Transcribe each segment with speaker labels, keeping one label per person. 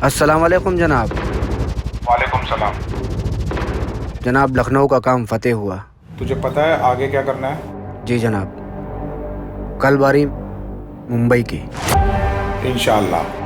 Speaker 1: अस्सलाम वालेकुम जनाब।
Speaker 2: वालेकुम सलाम।
Speaker 1: जनाब, लखनऊ का काम फतेह हुआ।
Speaker 2: तुझे पता है आगे क्या करना है?
Speaker 1: जी जनाब, कल बारी मुंबई की।
Speaker 2: इंशाअल्लाह।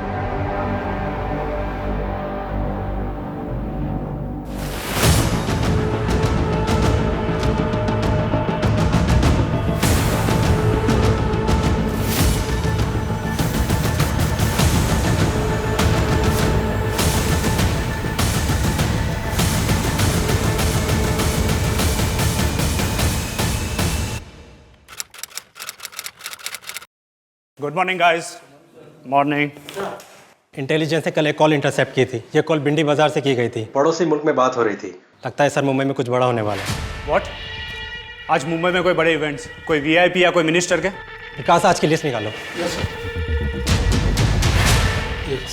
Speaker 3: Good morning guys. Morning.
Speaker 4: Intelligence ने कल एक कॉल इंटरसेप्ट की थी। ये कॉल भिंडी बाजार से की गई थी।
Speaker 5: पड़ोसी मुल्क में बात हो रही थी।
Speaker 4: लगता है सर मुंबई में कुछ बड़ा होने वाला है।
Speaker 3: व्हाट? आज मुंबई में कोई बड़े इवेंट्स, कोई वीआईपी या कोई मिनिस्टर के?
Speaker 4: विकास, आज की लिस्ट निकालो।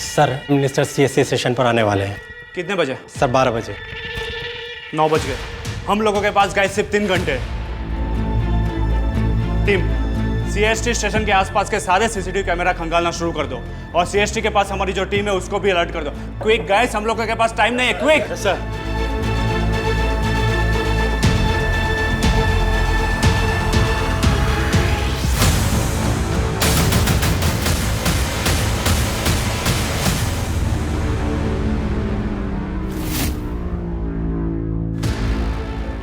Speaker 4: सर मिनिस्टर सीएससी सेशन पर आने वाले हैं।
Speaker 3: कितने बजे?
Speaker 4: सर 12 बजे।
Speaker 3: 9 बज गए। हम लोगों के पास गाइस सिर्फ 3 घंटे। टीम, सीएसटी स्टेशन के आसपास के सारे सीसीटीवी कैमरा खंगालना शुरू कर दो और सीएसटी के पास हमारी जो टीम है उसको भी अलर्ट कर दो। क्विक गाइस, हम लोगों के पास टाइम नहीं है। Quick sir.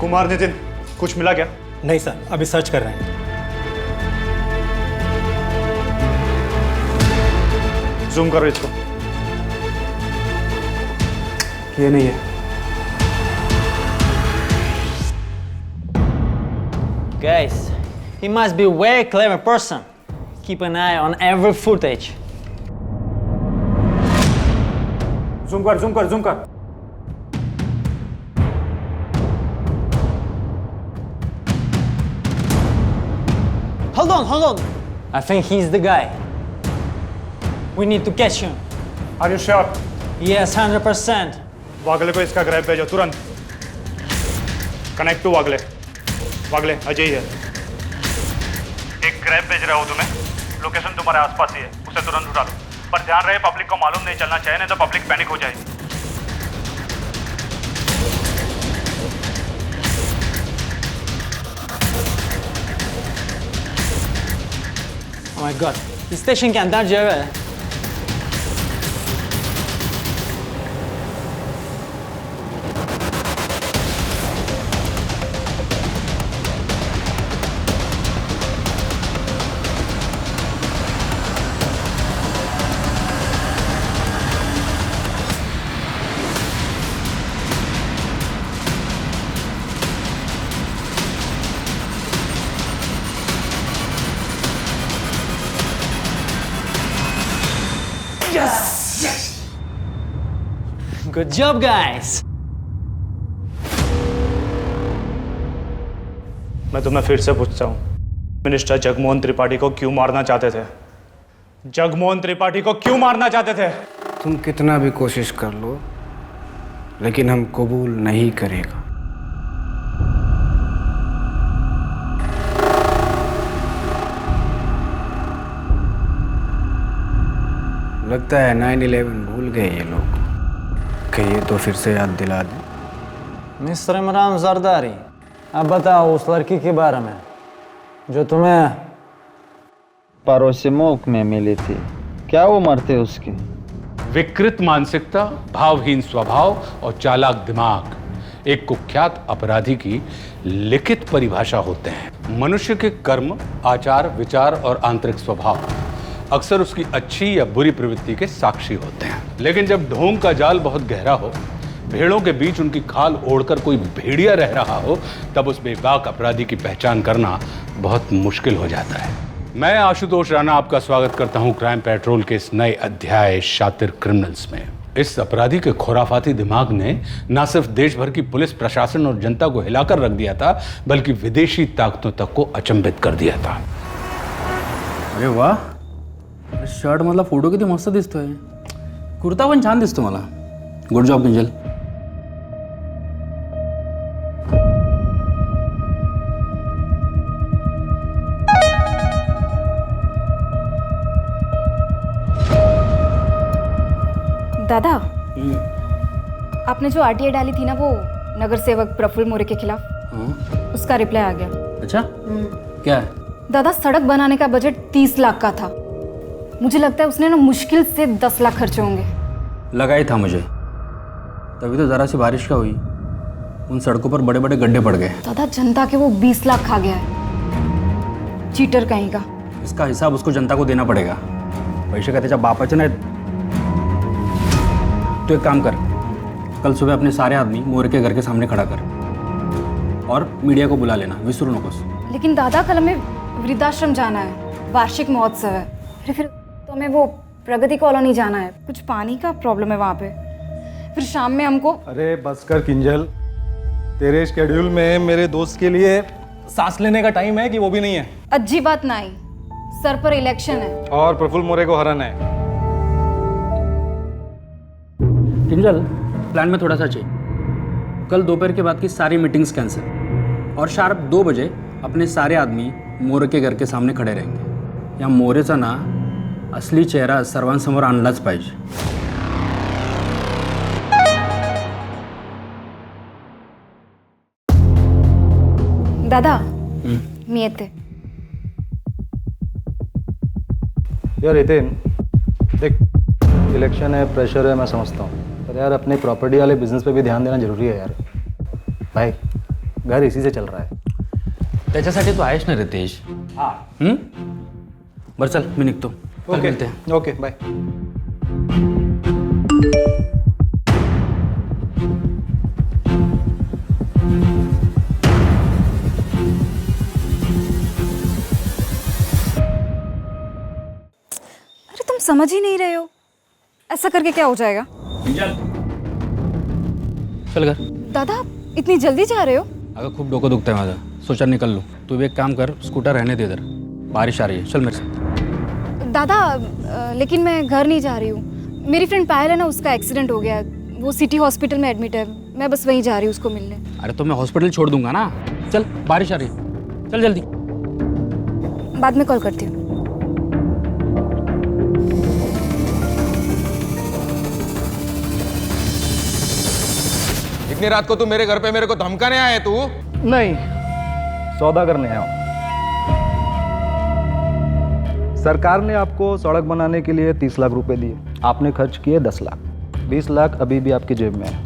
Speaker 3: कुमार नितिन, कुछ मिला क्या?
Speaker 4: नहीं सर, अभी सर्च कर रहे हैं।
Speaker 3: जूम करो इसको। ये नहीं है।
Speaker 6: Guys, he must be a very clever person. Keep an eye on every footage.
Speaker 3: Zoom कर, जूम कर, जूम कर।
Speaker 6: Hold on. I think he's the guy. We need to catch him.
Speaker 3: Are you sure?
Speaker 6: Yes, 100%.
Speaker 3: वागले को इसका grab भेजो तुरंत। Connect to वागले। वागले, अजय है। एक grab भेज रहा हूँ तुम्हें। लोकेशन तुम्हारे आसपास ही है, उसे तुरंत उठा लो। पर ध्यान रहे पब्लिक को मालूम नहीं चलना चाहिए, नहीं तो पब्लिक पैनिक हो जाएगी।
Speaker 6: Oh my God. इस स्टेशन के अंदर जो है Good job, guys.
Speaker 3: मैं तुम्हें फिर से पूछता हूँ, मिनिस्टर जगमोहन त्रिपाठी को क्यों मारना चाहते थे? जगमोहन त्रिपाठी को क्यों मारना चाहते थे?
Speaker 1: तुम कितना भी कोशिश कर लो, लेकिन हम कबूल नहीं करेगा। लगता है 9/11 भूल गए ये लोग। कहिए तो फिर से याद दिला दें।
Speaker 6: मिस्टर इमरान जरदारी, अब बताओ उस लड़की के बारे में जो तुम्हें
Speaker 7: पड़ोसी मुल्क में मिली थी। क्या उम्र थी उसकी?
Speaker 8: विकृत मानसिकता, भावहीन स्वभाव और चालाक दिमाग एक कुख्यात अपराधी की लिखित परिभाषा होते हैं। मनुष्य के कर्म, आचार, विचार और आंतरिक स्वभाव अक्सर उसकी अच्छी या बुरी प्रवृत्ति के साक्षी होते हैं। लेकिन जब ढोंग का जाल बहुत गहरा हो, भेड़ों के बीच उनकी खाल ओढ़कर कोई भेड़िया रह रहा हो, तब उस बेबाक अपराधी की पहचान करना बहुत मुश्किल हो जाता है। मैं आशुतोष राणा आपका स्वागत करता हूं क्राइम पेट्रोल के इस नए अध्याय शातिर क्रिमिनल्स में। इस अपराधी के खुराफाती दिमाग ने न सिर्फ देश भर की पुलिस प्रशासन और जनता को हिलाकर रख दिया था, बल्कि विदेशी ताकतों तक को अचंभित कर दिया था।
Speaker 9: अरे वाह, शर्ट मतलब फोटो किती मस्त दिसतोय। कुर्ता पण छान दिसतो मला। Good job Kinjal.
Speaker 5: दादा, आपने जो आरटीआई डाली थी ना वो नगर सेवक प्रफुल्ल मोरे के खिलाफ, उसका रिप्लाई आ गया।
Speaker 9: अच्छा, क्या है?
Speaker 5: दादा, सड़क बनाने का बजट 30 लाख का था। मुझे लगता है उसने ना मुश्किल से 10 लाख खर्चे होंगे।
Speaker 9: लगा ही था मुझे, तभी तो ज़रा सी बारिश का हुई उन सड़कों पर बड़े बड़े गड्ढे पड़ गए।
Speaker 5: दादा, जनता के वो 20 लाख खा गया है, चीटर कहीं का।
Speaker 9: इसका हिसाब उसको जनता को देना पड़ेगा। पैसे का त्याच्या बापाचे नाहीत। तो एक काम कर, कल सुबह अपने सारे आदमी मोरे के घर के सामने खड़ा कर और मीडिया को बुला लेना, विसरू नकोस।
Speaker 5: लेकिन दादा, कल हमें वृद्धाश्रम जाना है, वार्षिक महोत्सव है। फिर तो हमें वो प्रगति कॉलोनी जाना है, कुछ पानी का प्रॉब्लम है वहाँ पे। फिर शाम में हमको।
Speaker 10: अरे बस कर किंजल, तेरे शेड्यूल में मेरे दोस्त के लिए सांस लेने का टाइम है कि वो भी नहीं है?
Speaker 5: अच्छी बात नहीं, सर पर इलेक्शन है
Speaker 10: और प्रफुल्ल मोरे को हराना है।
Speaker 9: किंजल, प्लान में थोड़ा सा चाहिए। कल दोपहर के बाद की सारी मीटिंग्स कैंसिल और शार्प 2 बजे अपने सारे आदमी मोरे के घर के सामने खड़े रहेंगे। या मोरेचा ना असली चेहरा सर्वांसमोर आणलाच पाहिजे।
Speaker 5: दादा, मी येते।
Speaker 10: यार हितेन, देख इलेक्शन है, प्रेशर है, मैं समझता हूँ, पर यार अपने प्रॉपर्टी वाले बिजनेस पे भी ध्यान देना जरूरी है यार। भाई घर इसी से चल रहा है।
Speaker 9: त्याच्यासाठी तू आहेस ना रितेश?
Speaker 10: हाँ।
Speaker 9: बरं चल, मी निघतो। कल मिलते हैं।
Speaker 10: Okay bye.
Speaker 5: अरे तुम समझ ही नहीं रहे हो, ऐसा करके क्या हो जाएगा?
Speaker 9: चल घर।
Speaker 5: दादा, इतनी जल्दी जा रहे हो?
Speaker 9: अगर खूब डोकं दुखतं है माझं, सोचा निकल लो। तू भी एक काम कर, स्कूटर रहने दे इधर, बारिश आ रही है। चल मेरे साथ।
Speaker 5: दादा, लेकिन मैं घर नहीं जा रही हूँ। मेरी फ्रेंड पायल है ना, उसका एक्सीडेंट हो गया है, वो सिटी हॉस्पिटल में एडमिट है। मैं बस वहीं जा रही हूँ उसको मिलने।
Speaker 9: अरे तो मैं हॉस्पिटल छोड़ दूंगा ना। चल, बारिश आ रही है, चल जल्दी।
Speaker 5: बाद में कॉल करती हूँ।
Speaker 2: इतनी रात को तू मेरे घर पे मेरे को धमकाने आया है तू?
Speaker 10: नहीं, सौदा करने आया हूँ। सरकार ने आपको सड़क बनाने के लिए 30 लाख रुपए दिए, आपने खर्च किए 10 लाख। 20 लाख अभी भी आपकी जेब में है,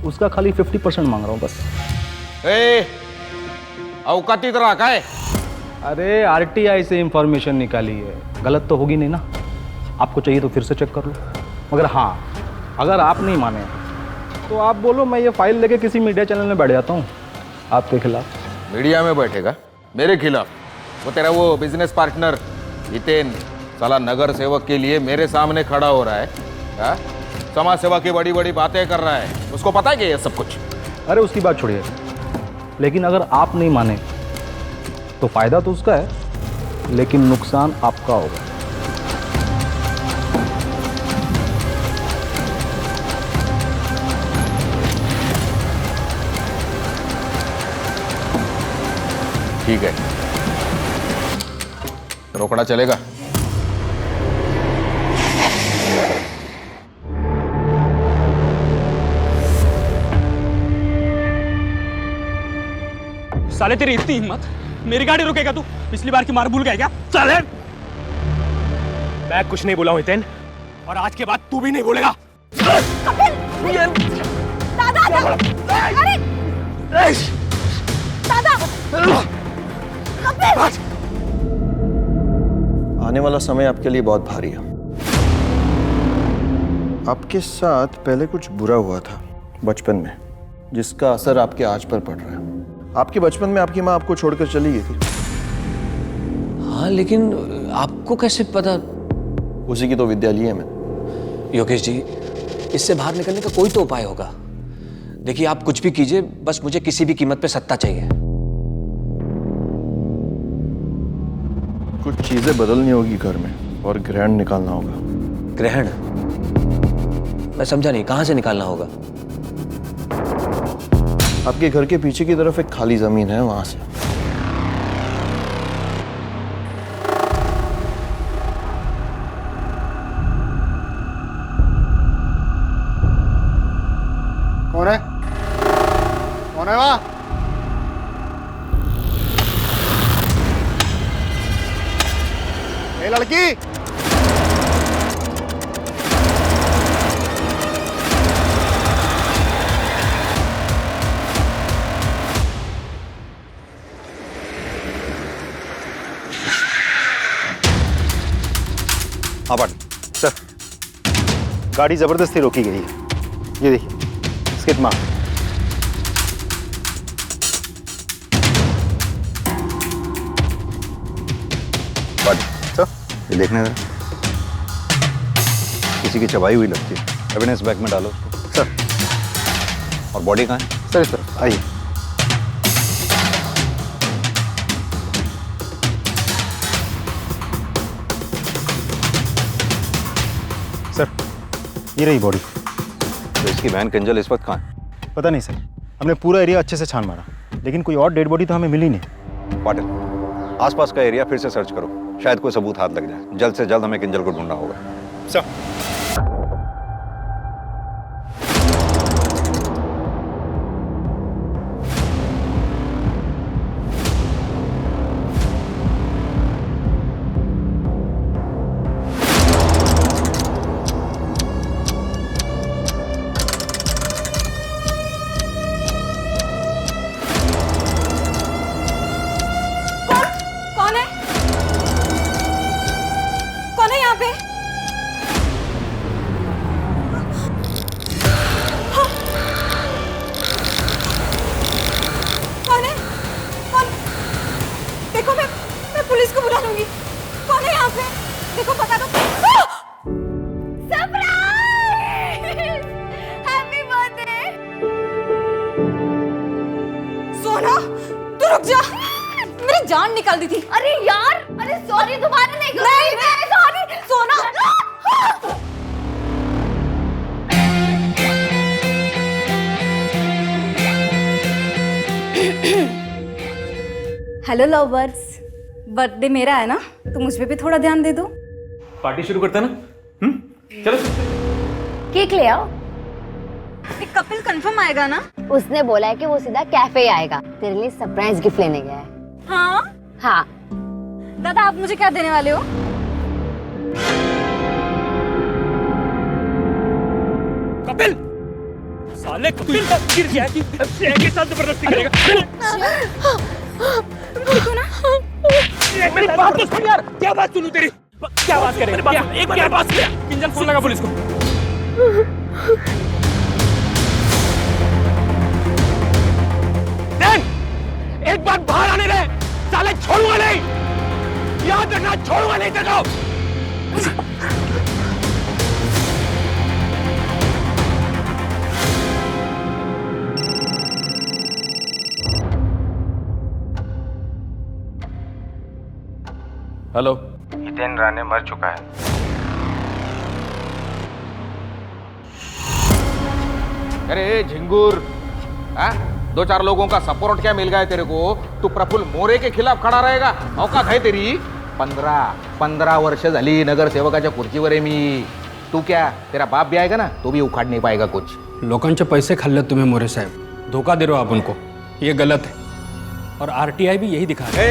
Speaker 10: उसका खाली 50% मांग रहा हूँ बस।
Speaker 2: औकाती तरह का है?
Speaker 10: अरे आरटीआई से इंफॉर्मेशन निकाली है, गलत तो होगी नहीं ना? आपको चाहिए तो फिर से चेक कर लो। मगर हाँ, अगर आप नहीं माने तो आप बोलो, मैं ये फाइल लेके किसी मीडिया चैनल में बैठ जाता हूँ आपके खिलाफ।
Speaker 2: मीडिया में बैठेगा मेरे खिलाफ? वो तेरा वो बिजनेस पार्टनर हितेन साला नगर सेवक के लिए मेरे सामने खड़ा हो रहा है, समाज सेवा की बड़ी बड़ी बातें कर रहा है। उसको पता है कि ये सब कुछ?
Speaker 10: अरे उसकी बात छोड़िए, लेकिन अगर आप नहीं माने तो फायदा तो उसका है, लेकिन नुकसान आपका होगा।
Speaker 2: ठीक है, रोकड़ा चलेगा?
Speaker 4: साले तेरी इतनी हिम्मत, मेरी गाड़ी रोकेगा तू? पिछली बार की मार भूल गया क्या? चल मैं कुछ नहीं बोला हूं हितेन, और आज के बाद तू भी नहीं बोलेगा।
Speaker 11: आने वाला समय आपके लिए बहुत भारी है। आपके साथ पहले कुछ बुरा हुआ था बचपन में, जिसका असर आपके आज पर पड़ रहा है। आपके बचपन में आपकी माँ आपको छोड़कर चली गई थी।
Speaker 12: हाँ, लेकिन आपको कैसे पता?
Speaker 11: उसी की तो विद्या ली है मैंने।
Speaker 12: योगेश जी, इससे बाहर निकलने का कोई तो उपाय होगा। देखिए, आप कुछ भी कीजिए, बस मुझे किसी भी कीमत पे सत्ता चाहिए।
Speaker 11: कुछ चीजें बदलनी होगी घर में और ग्रहण निकालना होगा।
Speaker 12: ग्रहण? मैं समझा नहीं, कहां से निकालना होगा?
Speaker 11: आपके घर के पीछे की तरफ एक खाली जमीन है, वहां से। वहाँ। ए लड़की,
Speaker 13: हाँ पार्टनर सर, गाड़ी जबरदस्ती रोकी गई है। ये देखिए स्किड मार्क। सर ये देखने जरा, किसी की चबाई हुई लगती है। एविडेंस बैग में डालो उसको। सर। और बॉडी कहाँ है? सर इस तरफ आइए। सर ये रही बॉडी। तो इसकी बहन किंजल इस वक्त कहाँ है? पता नहीं सर, हमने पूरा एरिया अच्छे से छान मारा, लेकिन कोई और डेड बॉडी तो हमें मिली नहीं। पाटिल, आसपास का एरिया फिर से सर्च करो, शायद कोई सबूत हाथ लग जाए। जल्द से जल्द हमें किंजल को ढूंढना होगा। सर।
Speaker 5: पुलिस को बुला लूंगी। कौन है यहाँ पे? देखो पता दो। सरप्राइज! Happy birthday! सोना, तू रुक जा। मेरी जान निकाल दी थी। अरे यार, अरे सॉरी, दोबारा नहीं करूंगी। नहीं, सॉरी, सोना। हेलो लवर्स, बर्थडे मेरा है ना, तो मुझ पे भी थोड़ा ध्यान दे दो।
Speaker 14: पार्टी शुरू करते हैं ना? चलो
Speaker 15: केक ले आओ।
Speaker 5: एक कपिल कंफर्म आएगा ना?
Speaker 15: उसने बोला है कि वो सीधा कैफे आएगा, तेरे लिए सरप्राइज गिफ्ट लेने गया है।
Speaker 5: हाँ
Speaker 15: हाँ।
Speaker 5: दादा आप मुझे क्या देने वाले हो?
Speaker 14: कपिल, साले कपिल गिर गया के साथ जबरदस्ती करेगा।
Speaker 5: देखो ना,
Speaker 14: मेरी बात तो सुन यार। क्या बात सुनूं तेरी? क्या बात करेगा? एक बार बात किया। किंजल फोन लगा पुलिस को। एक बार बाहर आने दे, साले छोड़ूंगा नहीं। याद रखना, छोड़ूंगा नहीं तेरे को।
Speaker 2: हेलो।
Speaker 16: हितेन राणे मर चुका है।
Speaker 2: अरे झिंगुर, दो चार लोगों का सपोर्ट क्या मिल गया तेरे को? तू प्रफुल्ल मोरे के खिलाफ खड़ा रहेगा? औकात है तेरी? 15 वर्ष झाली नगरसेवकाच्या खुर्चीवर आहे मी। तू क्या, तेरा बाप भी आएगा ना, तो भी उखाड़ नहीं पाएगा कुछ।
Speaker 9: लोकांचे पैसे खाल्ले तुम्हें मोरे साहब, धोखा दे रहे हो आप उनको, ये गलत है। और आरटीआई भी यही दिखा है।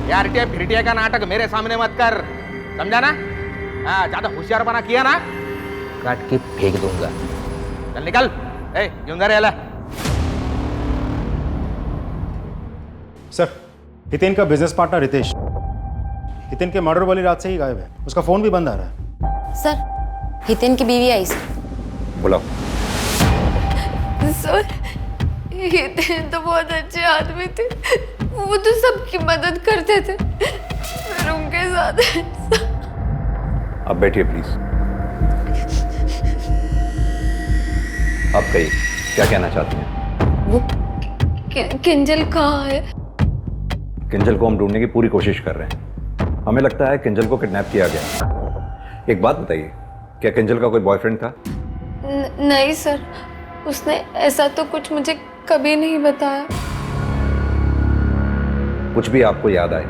Speaker 2: ये आरटीआई फिरटीआई का नाटक मेरे सामने मत कर, समझा ना? हाँ, ज्यादा होशियार बना किया ना, काट के फेंक दूंगा। चल निकल। क्यों जा रहे?
Speaker 13: सर, हितेन का बिजनेस पार्टनर रितेश, हितेन के मर्डर वाली रात से ही गायब है। उसका फोन भी बंद आ रहा है।
Speaker 15: सर, हितेन की बीवी आई सर।
Speaker 13: बुलाओ।
Speaker 17: सर, हितेन तो बहुत अच्छे आदमी थे, वो तो सबकी मदद करते थे, फिर उनके साथ।
Speaker 13: अब बैठिए प्लीज। आप कहिए क्या कहना चाहती हैं?
Speaker 17: वो किंजल कहाँ है?
Speaker 13: किंजल को हम ढूंढने की पूरी कोशिश कर रहे हैं। हमें लगता है किंजल को किडनैप किया गया। एक बात बताइए, क्या किंजल का कोई बॉयफ्रेंड था?
Speaker 17: नहीं सर, उसने ऐसा तो कुछ मुझे कभी नहीं बताया।
Speaker 13: कुछ भी आपको याद आए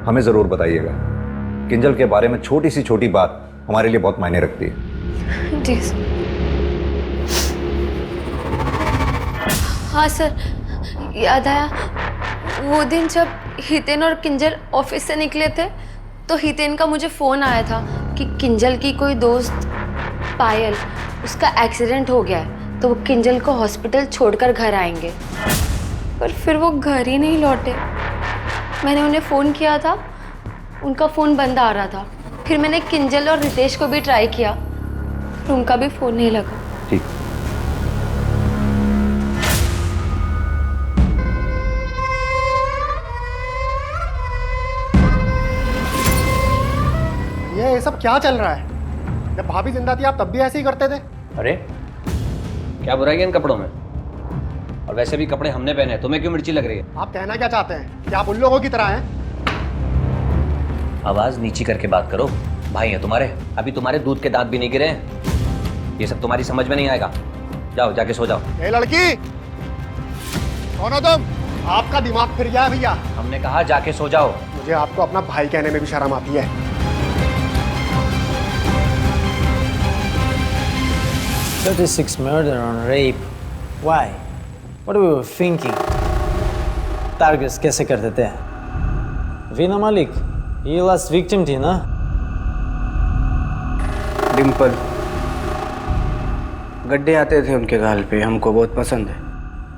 Speaker 13: हमें जरूर बताइएगा। किंजल के बारे में छोटी सी छोटी बात हमारे लिए बहुत मायने रखती है।
Speaker 17: जी सर। हाँ सर, याद आया वो दिन जब हितेन और किंजल ऑफिस से निकले थे तो हितेन का मुझे फ़ोन आया था कि किंजल की कोई दोस्त पायल, उसका एक्सीडेंट हो गया है तो वो किंजल को हॉस्पिटल छोड़कर घर आएंगे। पर फिर वो घर ही नहीं लौटे। मैंने उन्हें फ़ोन किया था, उनका फ़ोन बंद आ रहा था। फिर मैंने किंजल और रितेश को भी ट्राई किया, पर उनका भी फ़ोन नहीं लगा।
Speaker 13: ठीक।
Speaker 18: ये सब क्या चल रहा है? जब भाभी जिंदा थी आप तब भी ऐसे ही करते थे?
Speaker 12: अरे क्या बुराई है इन कपड़ों में? और वैसे भी कपड़े हमने पहने हैं, तुम्हें क्यों मिर्ची लग रही है?
Speaker 18: आप कहना क्या चाहते हैं कि आप उन लोगों की तरह हैं?
Speaker 12: आवाज नीची करके बात करो। भाई हैं तुम्हारे, अभी तुम्हारे दूध के दांत भी नहीं गिरे हैं। ये सब तुम्हारी समझ में नहीं आएगा। जाओ जाके सो जाओ।
Speaker 18: ए लड़की, कौन हो तुम? आपका दिमाग फिर गया है भैया।
Speaker 12: हमने कहा जाके सो जाओ।
Speaker 18: मुझे आपको अपना भाई कहने में भी शर्म आती है।
Speaker 6: 36 murder on rape. Why? What were we thinking? Targets कैसे करते थे? वीना मालिक, ये लास्ट विक्टिम थी ना?
Speaker 1: डिम्पल, गड्ढे आते थे उनके गाल पे, हमको बहुत पसंद है।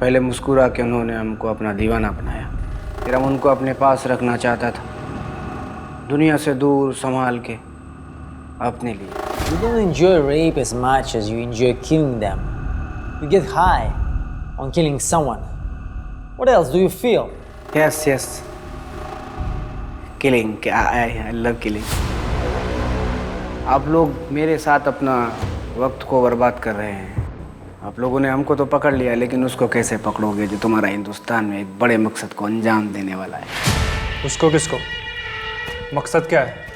Speaker 1: पहले मुस्कुरा के उन्होंने हमको अपना दीवाना बनाया, फिर हम उनको अपने पास रखना चाहता था, दुनिया से दूर संभाल के अपने लिए।
Speaker 6: You don't enjoy rape as much as you enjoy killing them. You get high on killing someone. What else do you feel?
Speaker 1: Yes, yes. Killing. I love killing. आप लोग मेरे साथ अपना वक्त को बर्बाद कर रहे हैं। आप लोगों ने हमको तो पकड़ लिया, लेकिन उसको कैसे पकड़ोगे जो तुम्हारा हिंदुस्तान में एक बड़े मकसद को अंजाम देने वाला है?
Speaker 3: उसको किसको? मकसद क्या है?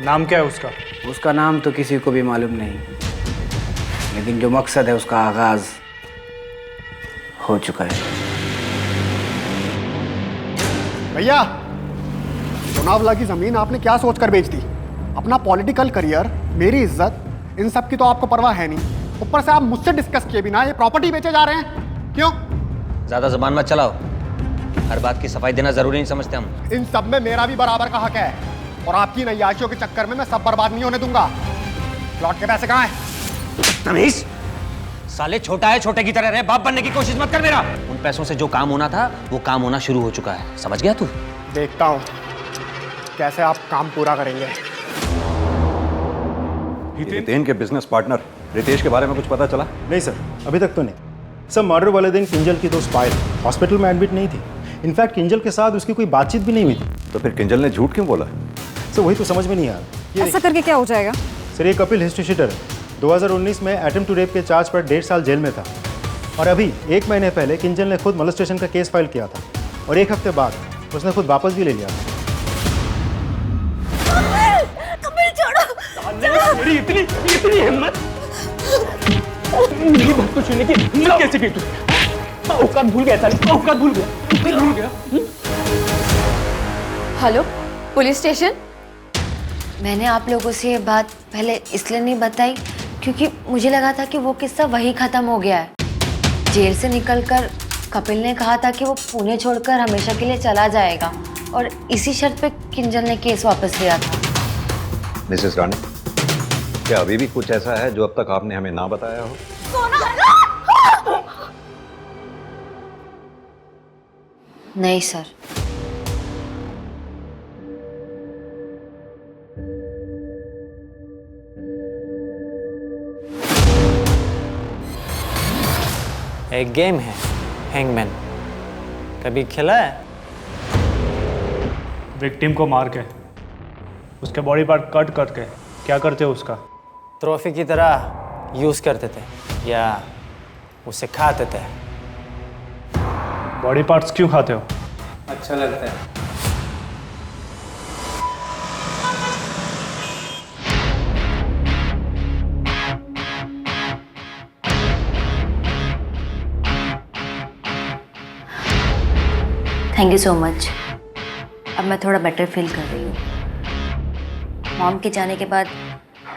Speaker 3: नाम क्या है उसका?
Speaker 1: उसका नाम तो किसी को भी मालूम नहीं, लेकिन जो मकसद है उसका आगाज हो चुका है।
Speaker 18: भैया, लोनावला की जमीन आपने क्या सोचकर बेच दी? अपना पॉलिटिकल करियर, मेरी इज्जत, इन सब की तो आपको परवाह है नहीं। ऊपर से आप मुझसे डिस्कस किए बिना ये प्रॉपर्टी बेचे जा रहे हैं, क्यों?
Speaker 12: ज्यादा जुबान मत चलाओ। हर बात की सफाई देना जरूरी नहीं समझते हम।
Speaker 18: इन सब में मेरा भी बराबर का हक है, और आपकी नैयाशियों के चक्कर में मैं सब बर्बाद नहीं होने दूंगा। प्लॉट के पैसे कहाँ हैं?
Speaker 12: तमीज, साले छोटा है, छोटे की तरह रहे, बाप बनने की कोशिश मत कर मेरा। उन पैसों से जो काम होना था वो काम होना शुरू हो चुका है, समझ गया तू?
Speaker 18: देखता हूँ कैसे आप काम पूरा करेंगे।
Speaker 13: हितेन के बिजनेस पार्टनर रितेश के बारे में कुछ पता चला?
Speaker 10: नहीं सर, अभी तक तो नहीं। सर, मर्डर वाले दिन किंजल की दोस्त पायल हॉस्पिटल में एडमिट नहीं थी। इनफैक्ट किंजल के साथ उसकी कोई बातचीत भी नहीं हुई थी।
Speaker 13: तो फिर किंजल ने झूठ क्यों बोला?
Speaker 10: सर, वही तो समझ में नहीं आ रहा।
Speaker 5: ऐसा करके क्या हो जाएगा?
Speaker 10: सर, ये कपिल हिस्ट्री शीटर है। 2019 में अटेम्प्ट टू रेप के चार्ज पर 1.5 साल जेल में था, और अभी 1 महीने पहले किंजल ने खुद मोलेस्टेशन का केस फाइल किया था, और 1 हफ्ते बाद उसने खुद वापस भी ले लिया था।
Speaker 14: कपिल छोड़ो। मेरी इतनी हिम्मत, मेरी बात को सुनने की हिम्मत कैसे की तू? औकात भूल गया था, औकात भूल गया।
Speaker 17: Hello, police station. मैंने आप लोगों से ये बात पहले इसलिए नहीं बताई क्योंकि मुझे लगा था कि वो किस्सा वही ख़त्म हो गया है। जेल से निकलकर कपिल ने कहा था कि वो पुणे छोड़कर हमेशा के लिए चला जाएगा, और इसी शर्त पे किंजल ने केस वापस लिया था।
Speaker 13: मिसेस रानी, क्या अभी भी कुछ ऐसा है जो अब तक आपने हमें ना बताया हो?
Speaker 17: नहीं सर।
Speaker 6: एक गेम है हैंगमैन, कभी खेला है?
Speaker 3: विक्टिम को मार के उसके बॉडी पार्ट कट करके क्या करते हो उसका?
Speaker 6: ट्रॉफी की तरह यूज़ करते थे या उसे खाते थे?
Speaker 3: बॉडी पार्ट्स क्यों खाते हो?
Speaker 6: अच्छा लगता है।
Speaker 17: Thank you so much. अब मैं थोड़ा बेटर फील कर रही हूँ। मॉम के जाने के बाद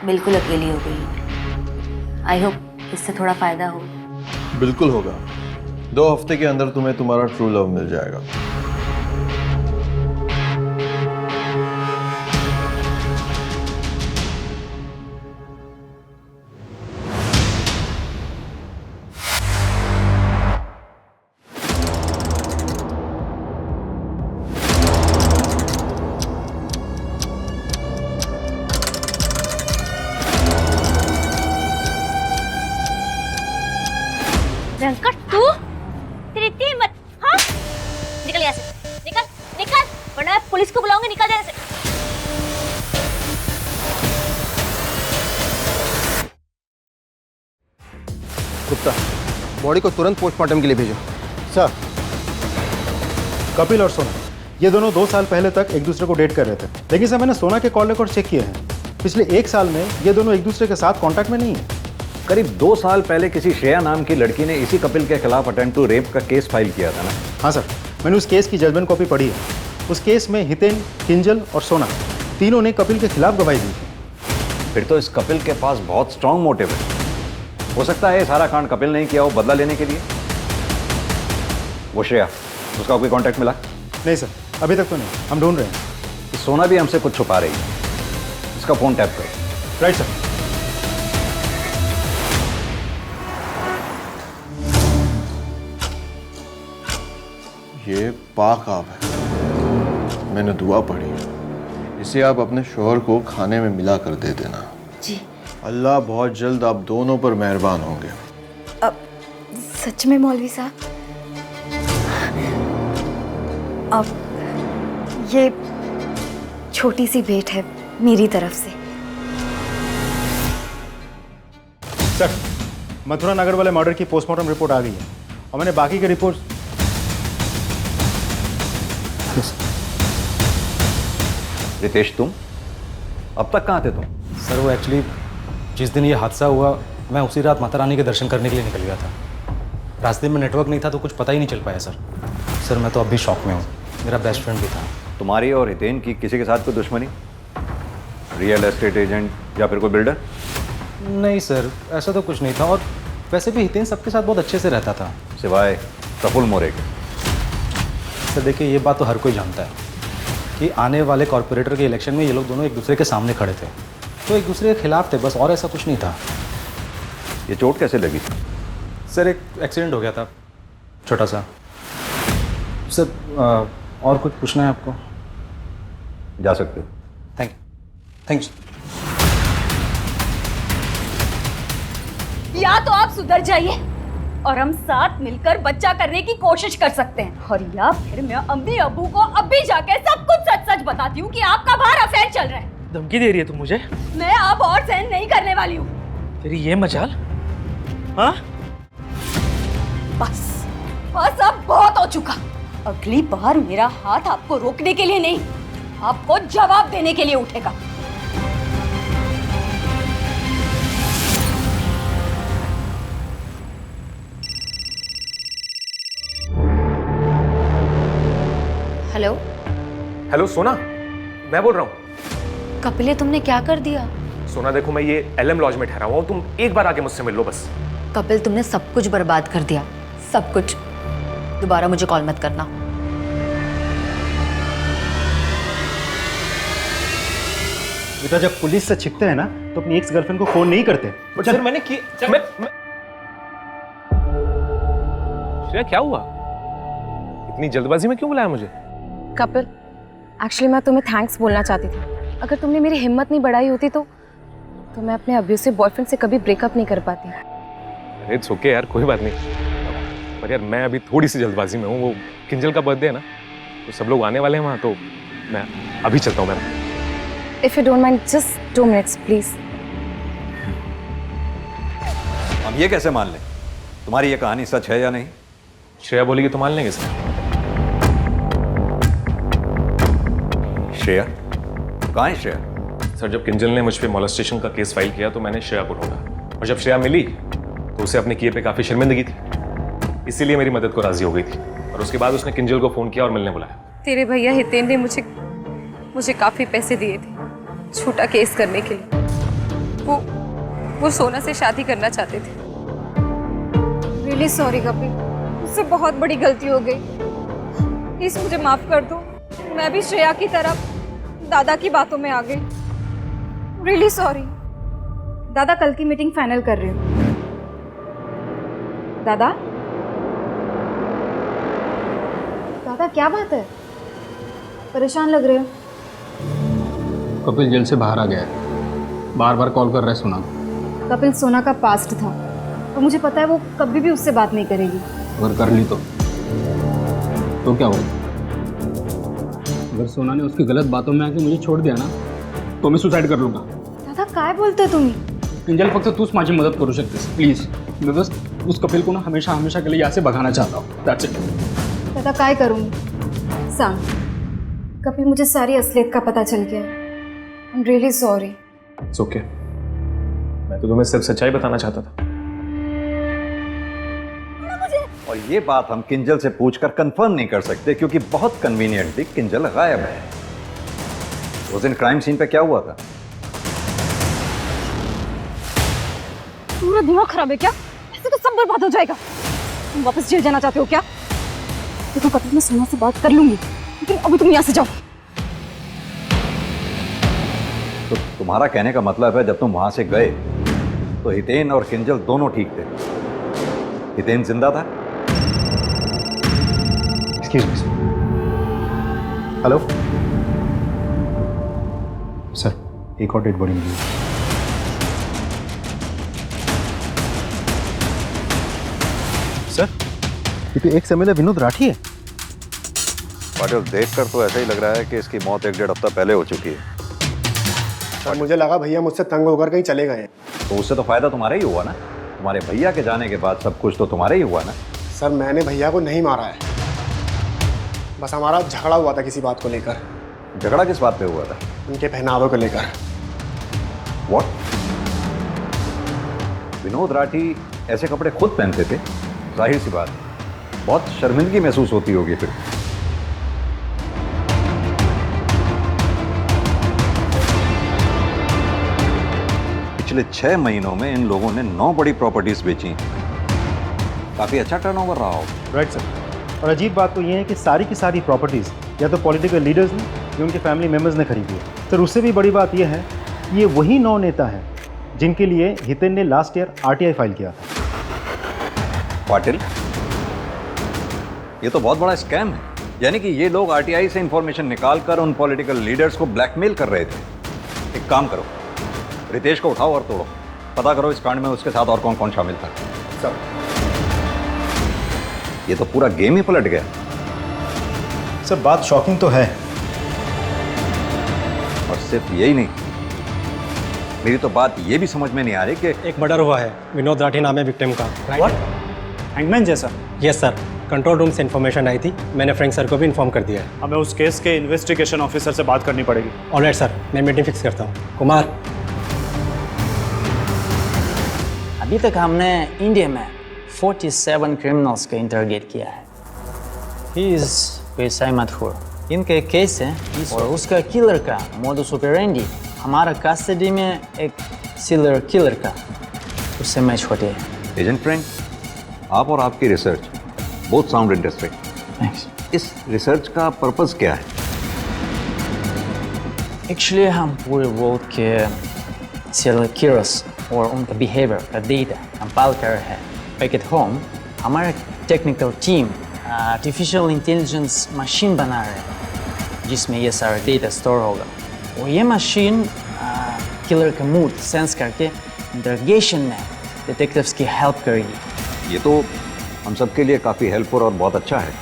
Speaker 17: बिल्कुल अकेली हो गई। आई होप इससे थोड़ा फ़ायदा हो।
Speaker 11: बिल्कुल होगा। 2 हफ्ते के अंदर तुम्हें तुम्हारा ट्रू लव मिल जाएगा।
Speaker 19: वेंकट तू तेरी इतनी हिम्मत, हाँ? निकल यहाँ से, निकल निकल, वरना मैं पुलिस को बुलाऊंगी। निकल यहाँ से।
Speaker 11: गुप्ता, बॉडी को तुरंत पोस्टमार्टम के लिए भेजो।
Speaker 13: सर, कपिल और सोना ये दोनों 2 साल पहले तक एक दूसरे को डेट कर रहे थे, लेकिन सर मैंने सोना के कॉल रिकॉर्ड चेक किए हैं। पिछले 1 साल में ये दोनों एक दूसरे के साथ कांटेक्ट में नहीं है।
Speaker 20: करीब 2 साल पहले किसी श्रेया नाम की लड़की ने इसी कपिल के खिलाफ अटेम्प्ट टू रेप का केस फाइल किया था ना?
Speaker 13: हाँ सर, मैंने उस केस की जजमेंट कॉपी पढ़ी है। उस केस में हितेन, किंजल और सोना तीनों ने कपिल के खिलाफ गवाही दी थी।
Speaker 20: फिर तो इस कपिल के पास बहुत स्ट्रांग मोटिव है। हो सकता है ये सारा कांड कपिल नहीं किया हो बदला लेने के लिए। वो श्रेया, उसका कोई कांटेक्ट मिला?
Speaker 13: नहीं सर, अभी तक तो नहीं, हम ढूंढ रहे हैं।
Speaker 20: सोना भी हमसे कुछ छुपा रही है, इसका फोन टैप करो।
Speaker 13: Right sir.
Speaker 11: ये पाक आब है, मैंने दुआ पढ़ी है। इसे आप अपने शोहर को खाने में मिला कर दे देना।
Speaker 5: जी।
Speaker 11: अल्लाह बहुत जल्द आप दोनों पर मेहरबान होंगे।
Speaker 5: अब सच में मौलवी साहब? अब ये छोटी सी भेंट है मेरी तरफ से।
Speaker 13: सर, मथुरा नगर वाले मर्डर की पोस्टमार्टम रिपोर्ट आ गई है और मैंने बाकी के रिपोर्ट।
Speaker 20: रितेश, तुम अब तक कहाँ थे तुम?
Speaker 10: सर वो एक्चुअली जिस दिन ये हादसा हुआ मैं उसी रात माता रानी के दर्शन करने के लिए निकल गया था। रास्ते में नेटवर्क नहीं था तो कुछ पता ही नहीं चल पाया सर। सर मैं तो अब भी शॉक में हूँ। मेरा बेस्ट फ्रेंड भी था।
Speaker 20: तुम्हारी और हितेन की किसी के साथ कोई दुश्मनी? रियल एस्टेट एजेंट या फिर कोई बिल्डर?
Speaker 10: नहीं सर, ऐसा तो कुछ नहीं था। और वैसे भी हितेन सबके साथ बहुत अच्छे से रहता था,
Speaker 20: सिवाय प्रफुल्ल मोरे के।
Speaker 10: सर देखिए, ये बात तो हर कोई जानता है कि आने वाले कॉर्पोरेटर के इलेक्शन में ये लोग दोनों एक दूसरे के सामने खड़े थे, तो एक दूसरे के खिलाफ थे बस, और ऐसा कुछ नहीं था।
Speaker 20: ये चोट कैसे लगी?
Speaker 10: सर एक एक्सीडेंट हो गया था छोटा सा। सर और कुछ पूछना है आपको?
Speaker 20: जा सकते हो।
Speaker 10: Thank you.
Speaker 19: या तो आप सुधर जाइए और हम साथ मिलकर बच्चा करने की कोशिश कर सकते हैं, और या फिर मैं अम्मी अब्बू को अभी जाके सब कुछ सच सच बताती हूँ कि आपका बाहर अफेयर चल रहा है।
Speaker 14: धमकी दे रही है तुम मुझे?
Speaker 19: मैं अब और सहन नहीं करने वाली हूँ।
Speaker 14: तेरी ये मजाल? हाँ?
Speaker 19: बस अब बहुत हो चुका। अगली बार मेरा हाथ आपको रोकने के लिए नहीं, आपको जवाब देने के लिए उठेगा। हेलो।
Speaker 21: हेलो सोना, मैं बोल रहा हूँ।
Speaker 17: कपिल, तुमने क्या कर दिया?
Speaker 21: सोना देखो, मैं ये LM लॉज में ठहरा हुआ हूँ, तुम एक बार आके मुझसे मिल लो बस।
Speaker 17: कपिल, तुमने सब कुछ बर्बाद कर दिया, सब कुछ। दोबारा मुझे कॉल मत करना।
Speaker 13: बेटा, जब पुलिस से छिपते हैं ना तो अपनी एक्स गर्लफ्रेंड को फोन नहीं करते।
Speaker 21: सर मैंने किया। श्रेया, क्या हुआ? इतनी जल्दबाजी में क्यों बुलाया मुझे?
Speaker 5: कपिल, एक्चुअली मैं तुम्हें थैंक्स बोलना चाहती थी। अगर तुमने मेरी हिम्मत नहीं बढ़ाई होती तो मैं अपने अब्यूसिव बॉयफ्रेंड से कभी ब्रेकअप नहीं कर पाती।
Speaker 21: अरे इट्स ओके यार, कोई बात नहीं। पर यार मैं अभी थोड़ी सी जल्दबाजी में हूँ। वो किंजल का बर्थडे है ना, तो सब लोग आने वाले हैं वहाँ, तो मैं अभी चलता हूँ। मैं
Speaker 5: If you don't mind, just 2 minutes, please.
Speaker 20: हम ये कैसे मान लें तुम्हारी ये कहानी सच है या नहीं?
Speaker 21: श्रेया बोलेगी तो मान लेंगे सर।
Speaker 20: श्रेया? कहाँ है श्रेया?
Speaker 21: सर जब किंजल ने मुझ पे मॉलेस्टेशन का केस फाइल किया तो मैंने श्रेया को ढूंढा, और जब श्रेया मिली तो उसे अपने किए पे काफ़ी शर्मिंदगी थी, इसीलिए मेरी मदद को राजी हो गई थी। और उसके बाद उसने किंजल को फ़ोन किया और मिलने बुलाया।
Speaker 5: तेरे भैया हितेन ने मुझे काफ़ी पैसे दिए थे छोटा केस करने के लिए। वो सोना से शादी करना चाहते थे। Really sorry कपिल, मुझसे बहुत बड़ी गलती हो गई, प्लीज मुझे माफ कर दो। मैं भी श्रेया की तरह दादा की बातों में आ गई। Really sorry. दादा कल की मीटिंग फाइनल कर रही हूँ। दादा दादा क्या बात है, परेशान लग रहे हो?
Speaker 9: कपिल जेल से बाहर आ गया है, बार बार कॉल कर रहा है सोना।
Speaker 5: कपिल सोना का पास्ट था और मुझे पता है वो कभी भी उससे बात नहीं करेगी।
Speaker 9: अगर कर ली तो क्या होगा? अगर सोना ने उसकी गलत बातों में आके मुझे छोड़ दिया ना, तो मैं सुसाइड कर लूंगा।
Speaker 5: दादा काय बोलते तुम्ही?
Speaker 9: किंजल फक्त तूच माझी मदत करू शकतेस प्लीज। मैं बस उस कपिल को ना हमेशा हमेशा के लिए यहाँ से भगाना चाहता हूँ। That's it.
Speaker 5: दादा काय करूँगी सांग? कपिल मुझे सारी असलियत का पता चल गया। I am really sorry.
Speaker 21: It's okay, मैं तो तुम्हें सिर्फ सच्चाई बताना चाहता था।
Speaker 20: और ये बात हम किंजल से पूछकर कंफर्म नहीं कर सकते क्योंकि बहुत कन्वीनियंटली किंजल गायब है। उस दिन क्राइम सीन पे क्या हुआ था?
Speaker 5: पूरा दिमाग खराब है क्या? ऐसे तो सब बर्बाद हो जाएगा। तुम वापस जेल जाना चाहते हो क्या? देखो कपिल, मैं सोना से बात कर लूंगी, लेकिन अभी तुम यहाँ से जाओ।
Speaker 20: तो तुम्हारा कहने का मतलब है जब तुम वहां से गए तो हितेन और किंजल दोनों ठीक थे? हितेन जिंदा था?
Speaker 13: Excuse me sir. Hello sir, एक और डेड बॉडी मिली है। सर, ये तो एक्स एमएलए विनोद राठी है।
Speaker 20: पाटिल, देखकर तो ऐसा ही लग रहा है कि इसकी मौत 1-1.5 हफ्ता पहले हो चुकी है।
Speaker 18: सर मुझे लगा भैया मुझसे तंग होकर कहीं चले गए हैं।
Speaker 20: तो उससे तो फायदा तुम्हारा ही हुआ ना। तुम्हारे भैया के जाने के बाद सब कुछ तो तुम्हारा ही हुआ ना।
Speaker 18: सर मैंने भैया को नहीं मारा है, बस हमारा झगड़ा हुआ था किसी बात को लेकर।
Speaker 20: झगड़ा किस बात पे हुआ था?
Speaker 18: उनके पहनावे को लेकर।
Speaker 20: व्हाट? विनोद राठी ऐसे कपड़े खुद पहनते थे? जाहिर सी बात, बहुत शर्मिंदगी महसूस होती होगी फिर। पिछले 6 महीनों में इन लोगों ने 9 बड़ी प्रॉपर्टीज बेची। काफी अच्छा टर्नओवर रहा हो।
Speaker 13: Right sir. और अजीब बात तो ये है कि सारी की सारी प्रॉपर्टीज़ या तो पॉलिटिकल लीडर्स ने या उनके फैमिली मेम्बर्स ने खरीदी है। सर उससे भी बड़ी बात यह है कि ये वही 9 नेता हैं जिनके लिए हितेन ने लास्ट ईयर आरटीआई फाइल किया था।
Speaker 20: पाटिल, ये तो बहुत बड़ा स्कैम है। यानी कि ये लोग आरटीआई से इंफॉर्मेशन निकालकर उन पॉलिटिकल लीडर्स को ब्लैकमेल कर रहे थे। एक काम करो, रितेश को उठाओ और तोड़ो, पता करो इस कांड में उसके साथ और कौन कौन शामिल था।
Speaker 18: सर
Speaker 20: ये तो पूरा गेम ही पलट गया।
Speaker 13: सर बात शॉकिंग तो है।
Speaker 20: और सिर्फ यही नहीं, मेरी तो बात ये भी समझ में नहीं आ रही कि
Speaker 4: एक मर्डर हुआ है, विनोद राठी नाम है विक्टिम का।
Speaker 13: व्हाट? हैंगमैन जैसा?
Speaker 4: यस सर, कंट्रोल रूम से इन्फॉर्मेशन आई थी, मैंने फ्रैंक सर को भी इन्फॉर्म कर दिया है।
Speaker 10: हमें उस केस के इन्वेस्टिगेशन ऑफिसर से बात करनी पड़ेगी।
Speaker 4: ऑलराइट सर, मैं मीटिंग फिक्स करता हूँ। कुमार,
Speaker 6: अभी तक हमने इंडिया में 47 क्रिमिनल्स का इंटरोगेट किया है। ही इज पेशाई मशहूर। इनका एक केस है और उसका किलर का मोडस ऑपरेंडी हमारा कस्टडी में एक सीरियल किलर का उससे मैच होते हैं।
Speaker 20: एजेंट फ्रैंक, आप और आपकी research both sound interesting.
Speaker 6: Thanks.
Speaker 20: इस रिसर्च का पर्पस क्या है?
Speaker 6: एक्चुअली हम पूरे वर्ल्ड के सीरियल किलर्स और उनका बिहेवियर का डेटा कंपाइल कर रहे हैं। बैक एट होम हमारा technical team artificial intelligence machine बना रहे हैं जिसमें ये सारा डेटा स्टोर होगा और ये मशीन किलर का मूड सेंस करके इंटरोगेशन में डिटेक्टिव्स की हेल्प करेगी।
Speaker 20: ये तो हम सबके लिए काफ़ी हेल्पफुल और बहुत अच्छा है।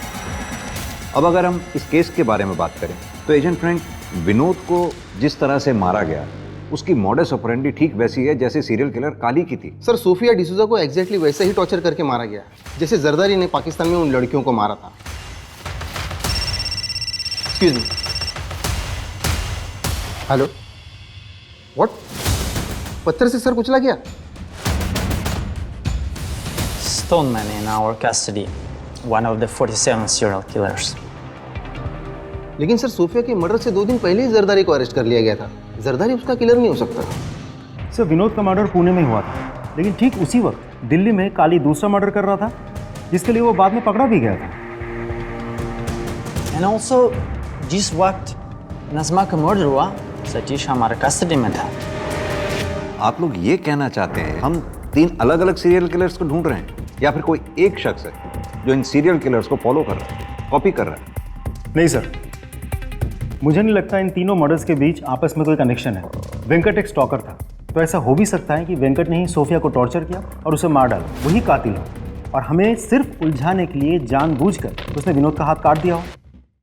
Speaker 20: अब अगर हम इस केस के बारे में बात करें तो एजेंट फ्रैंक, विनोद को जिस तरह से मारा गया उसकी मॉडस ऑपरेंडी ठीक वैसी है जैसे सीरियल किलर काली की थी।
Speaker 1: सर सोफिया डिसूजा को एग्जैक्टली वैसे ही टॉर्चर करके मारा गया जैसे जरदारी ने पाकिस्तान में उन लड़कियों को मारा था। Excuse me. Hello, what? पत्थर से सर कुचला गया?
Speaker 6: Stoneman in our custody, one of the 47 serial killers.
Speaker 1: लेकिन सर सोफिया के मर्डर से 2 दिन पहले ही जरदारी को अरेस्ट कर लिया गया था। जरदारी उसका किलर नहीं हो सकता।
Speaker 13: सर विनोद का मर्डर पुणे में हुआ था, लेकिन ठीक उसी वक्त दिल्ली में काली दूसरा मर्डर कर रहा था जिसके लिए वो बाद में पकड़ा भी गया था।
Speaker 6: एंड ऑल्सो जिस वक्त नज़मा का मर्डर हुआ सतीश हमारे कस्टडी में था।
Speaker 20: आप लोग ये कहना चाहते हैं हम 3 अलग अलग सीरियल किलर्स को ढूंढ रहे हैं, या फिर कोई एक शख्स है जो इन सीरियल किलर्स को फॉलो कर रहा है, कॉपी कर रहा है?
Speaker 13: नहीं सर, मुझे नहीं लगता इन तीनों मर्डर्स के बीच आपस में कोई कनेक्शन है। वेंकट एक स्टॉकर था, तो ऐसा हो भी सकता है कि वेंकट ने ही सोफिया को टॉर्चर किया और उसे मार डाला, वही कातिल हो, और हमें सिर्फ उलझाने के लिए जानबूझकर उसने विनोद का हाथ काट दिया हो।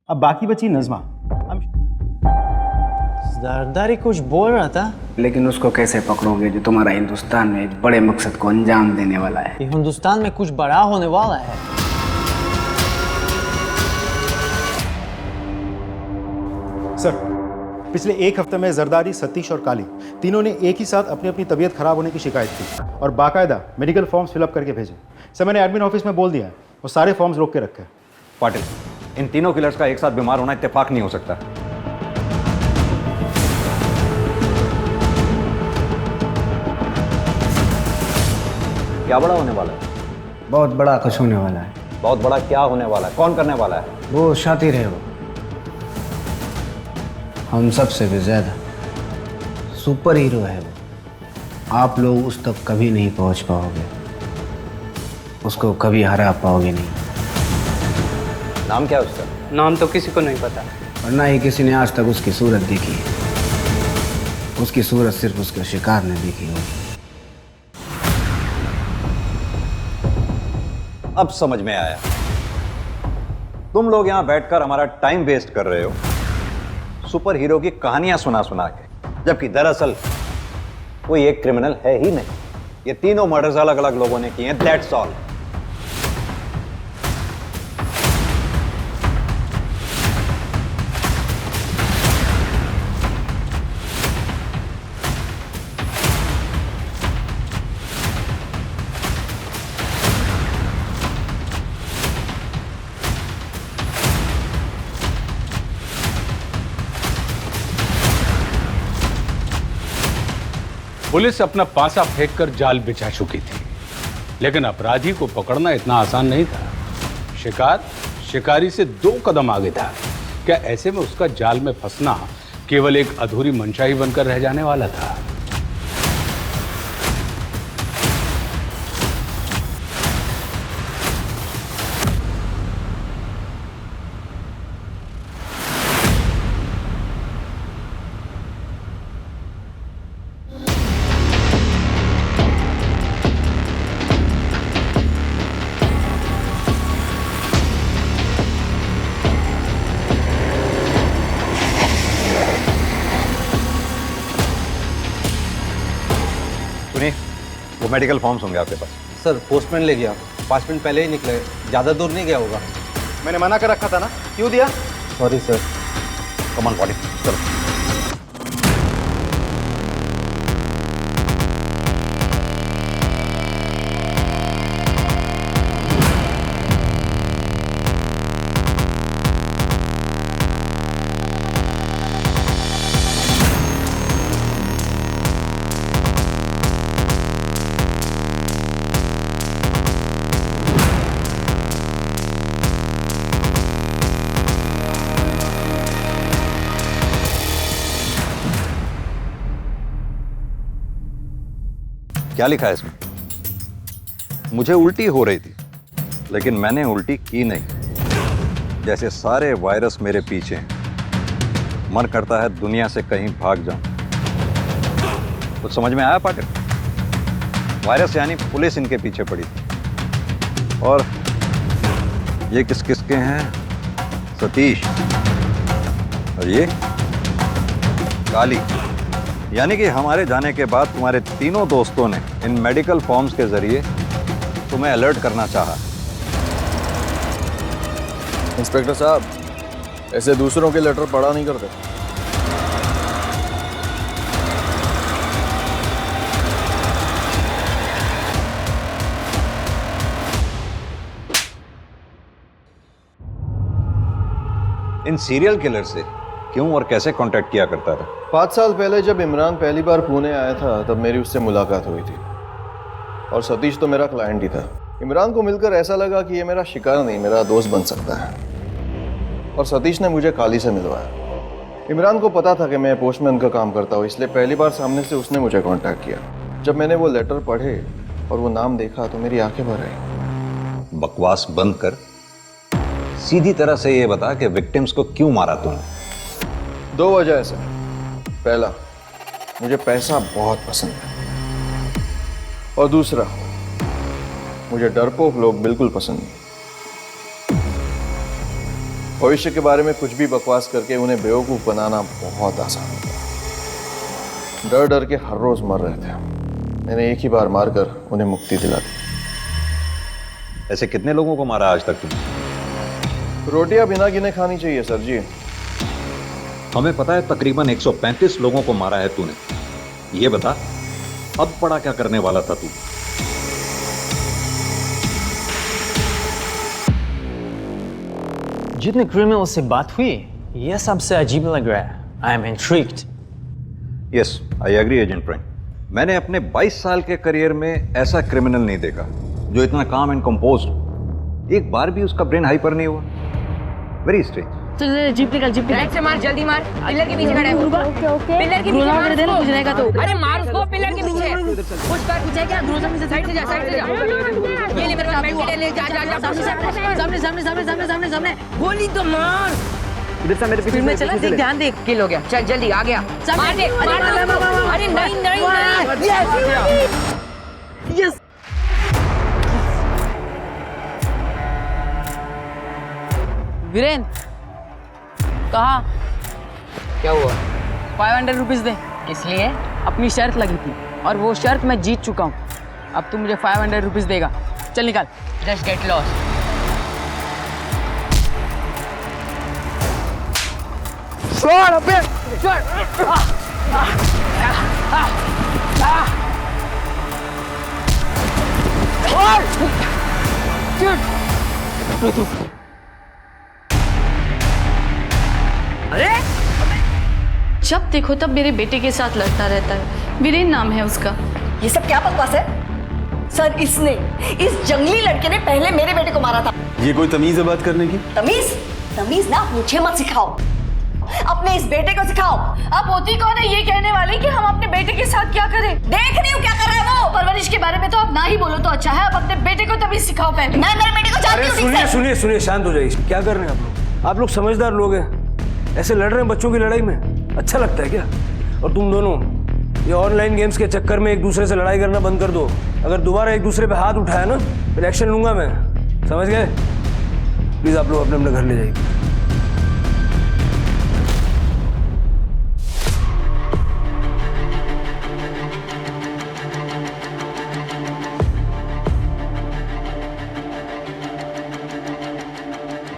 Speaker 13: अब बाकी बची नज़मा।
Speaker 6: जरदारी कुछ बोल रहा था,
Speaker 1: लेकिन उसको कैसे पकड़ोगे जो तुम्हारा हिंदुस्तान में एक बड़े मकसद को अंजाम देने वाला है?
Speaker 6: ये हिंदुस्तान में कुछ बड़ा होने वाला है।
Speaker 13: सर, पिछले 1 हफ्ते में जरदारी, सतीश और काली तीनों ने एक ही साथ अपनी अपनी तबीयत खराब होने की शिकायत की और बाकायदा मेडिकल फॉर्म्स फिलअप करके भेजे। सर, मैंने एडमिन ऑफिस में बोल दिया है, वो सारे फॉर्म्स रोक के रखे।
Speaker 20: पाटिल, इन तीनों किलर्स का एक साथ बीमार होना इत्तेफाक नहीं हो सकता। क्या बड़ा होने वाला है?
Speaker 1: बहुत बड़ा कुछ होने वाला है।
Speaker 20: बहुत बड़ा क्या होने वाला है? कौन करने वाला है?
Speaker 1: वो शातिर है, वो हम सबसे भी ज्यादा सुपर हीरो है। वो आप लोग उस तक कभी नहीं पहुंच पाओगे, उसको कभी हरा पाओगे नहीं।
Speaker 20: नाम क्या है उसका?
Speaker 1: नाम तो किसी को नहीं पता, और ना ही किसी ने आज तक उसकी सूरत देखी है। उसकी सूरत सिर्फ उसके शिकार ने देखी होगी।
Speaker 20: अब समझ में आया। तुम लोग यहां बैठकर हमारा टाइम वेस्ट कर रहे हो सुपर हीरो की कहानियां सुना सुना के, जबकि दरअसल कोई एक क्रिमिनल है ही नहीं। ये तीनों मर्डर्स अलग अलग लोगों ने किए हैं, दैट्स ऑल।
Speaker 8: पुलिस अपना पासा फेंककर जाल बिछा चुकी थी, लेकिन अपराधी को पकड़ना इतना आसान नहीं था। शिकार शिकारी से 2 कदम आगे था। क्या ऐसे में उसका जाल में फंसना केवल एक अधूरी मंशा ही बनकर रह जाने वाला था?
Speaker 20: वो मेडिकल फॉर्म्स होंगे आपके पास?
Speaker 7: सर, पोस्टमैन ले गया, 5 मिनट पहले ही निकले, ज़्यादा दूर नहीं गया होगा।
Speaker 13: मैंने मना कर रखा था ना, क्यों दिया?
Speaker 7: Sorry sir.
Speaker 20: Come on body, चलो। क्या लिखा है इसमें? मुझे उल्टी हो रही थी, लेकिन मैंने उल्टी की नहीं। जैसे सारे वायरस मेरे पीछे हैं। मन करता है दुनिया से कहीं भाग जाऊं। कुछ समझ में आया पाटिल? वायरस यानी पुलिस इनके पीछे पड़ी थी। और ये किस किसके हैं? सतीश और ये काली। यानी कि हमारे जाने के बाद तुम्हारे तीनों दोस्तों ने इन मेडिकल फॉर्म्स के जरिए तुम्हें अलर्ट करना चाहा।
Speaker 11: इंस्पेक्टर साहब, ऐसे दूसरों के लेटर पढ़ा नहीं करते।
Speaker 20: इन सीरियल किलर से क्यों और कैसे कांटेक्ट किया करता था?
Speaker 11: 5 साल पहले जब इमरान पहली बार पुणे आया था, तब मेरी उससे मुलाकात हुई थी। और सतीश तो मेरा क्लाइंट ही था। इमरान को मिलकर ऐसा लगा कि ये मेरा शिकार नहीं, मेरा दोस्त बन सकता है। और सतीश ने मुझे काली से मिलवाया। इमरान को पता था कि मैं पोस्टमैन का काम करता हूँ, इसलिए पहली बार सामने से उसने मुझे कांटेक्ट किया। जब मैंने वो लेटर पढ़े और वो नाम देखा तो मेरी आंखें भर आई।
Speaker 20: बकवास बंद कर, सीधी तरह से ये बता कि विक्टिम्स को क्यों मारा तूने?
Speaker 11: 2 वजह है सर। पहला, मुझे पैसा बहुत पसंद है, और दूसरा, मुझे डरपोक लोग बिल्कुल पसंद नहीं। भविष्य के बारे में कुछ भी बकवास करके उन्हें बेवकूफ बनाना बहुत आसान होता है। डर डर के हर रोज मर रहे थे। मैंने एक ही बार मारकर उन्हें मुक्ति दिला दी।
Speaker 20: ऐसे कितने लोगों को मारा आज तक तुमने?
Speaker 11: रोटियां बिना गिने खानी चाहिए सर जी।
Speaker 20: हमें पता है तकरीबन 135 लोगों को मारा है तूने। ये बता, अब बड़ा क्या करने वाला था तू?
Speaker 6: जितने क्रिमिनल से बात हुई, यह सबसे अजीब लग रहा है। I am intrigued.
Speaker 20: Yes, I agree agent Frank. मैंने अपने 22 साल के करियर में ऐसा क्रिमिनल नहीं देखा जो इतना काम एंड कंपोज्ड। एक बार भी उसका ब्रेन हाइपर नहीं हुआ। Very strange.
Speaker 16: तो जीप निकल, जीप निकल। से मार, जल्दी मार। पिलर के पीछे खड़ा है वो। ओके। पिलर के पीछे मार दे ना, कुछ रहेगा तो। अरे मार उसको, पिलर के पीछे। कुछ कर, कुछ है क्या? दूसरे से साइड से जा, साइड से जा। ये ले मेरे पास बैठ ले, जा जा जा। सामने सामने सामने सामने सामने सामने सामने। गोली तो मार।
Speaker 7: इधर से मेरे पीछे
Speaker 16: में चला, देख, ध्यान दे। किल हो गया। चल जल्दी आ गया। मार दे, मार दे। अरे नहीं नहीं नहीं। यस। वीरेन, कहा? क्या हुआ? 500 रुपीज दे। किस लिए? अपनी शर्त लगी थी और वो शर्त मैं जीत चुका हूँ। अब तू मुझे 500 रुपीज देगा। चल निकाल। Just get lost.
Speaker 14: छोड़ अबे, छोड़।
Speaker 17: अरे जब देखो तब मेरे बेटे के साथ लड़ता रहता है। वीरेन नाम है उसका।
Speaker 19: ये सब क्या बकवास है? सर, इसने, इस जंगली लड़के ने पहले मेरे बेटे को मारा था।
Speaker 7: ये कोई तमीज है बात करने की?
Speaker 19: तमीज? तमीज ना मुझे मत सिखाओ, अपने इस बेटे को सिखाओ।
Speaker 17: आप होती कौन है ये कहने वाले कि हम अपने बेटे के साथ क्या करें?
Speaker 19: देख रही हूँ क्या कर रहा है वो।
Speaker 17: परवरिश के बारे में तो आप ना ही बोलो तो अच्छा है। आप अपने बेटे को तभी सिखाओ पहले।
Speaker 19: मैं मेरे बेटे को जानती हूँ।
Speaker 22: सुनिए सुनिए सुनिए, शांत हो जाइए। क्या कर रहे हैं आप लोग? आप लोग समझदार लोग हैं, ऐसे लड़ रहे हैं बच्चों की लड़ाई में? अच्छा लगता है क्या? और तुम दोनों ये ऑनलाइन गेम्स के चक्कर में एक दूसरे से लड़ाई करना बंद कर दो। अगर दोबारा एक दूसरे पे हाथ उठाया ना, फिर एक्शन लूंगा मैं। समझ गए? प्लीज आप लोग अपने अपने घर ले जाइए।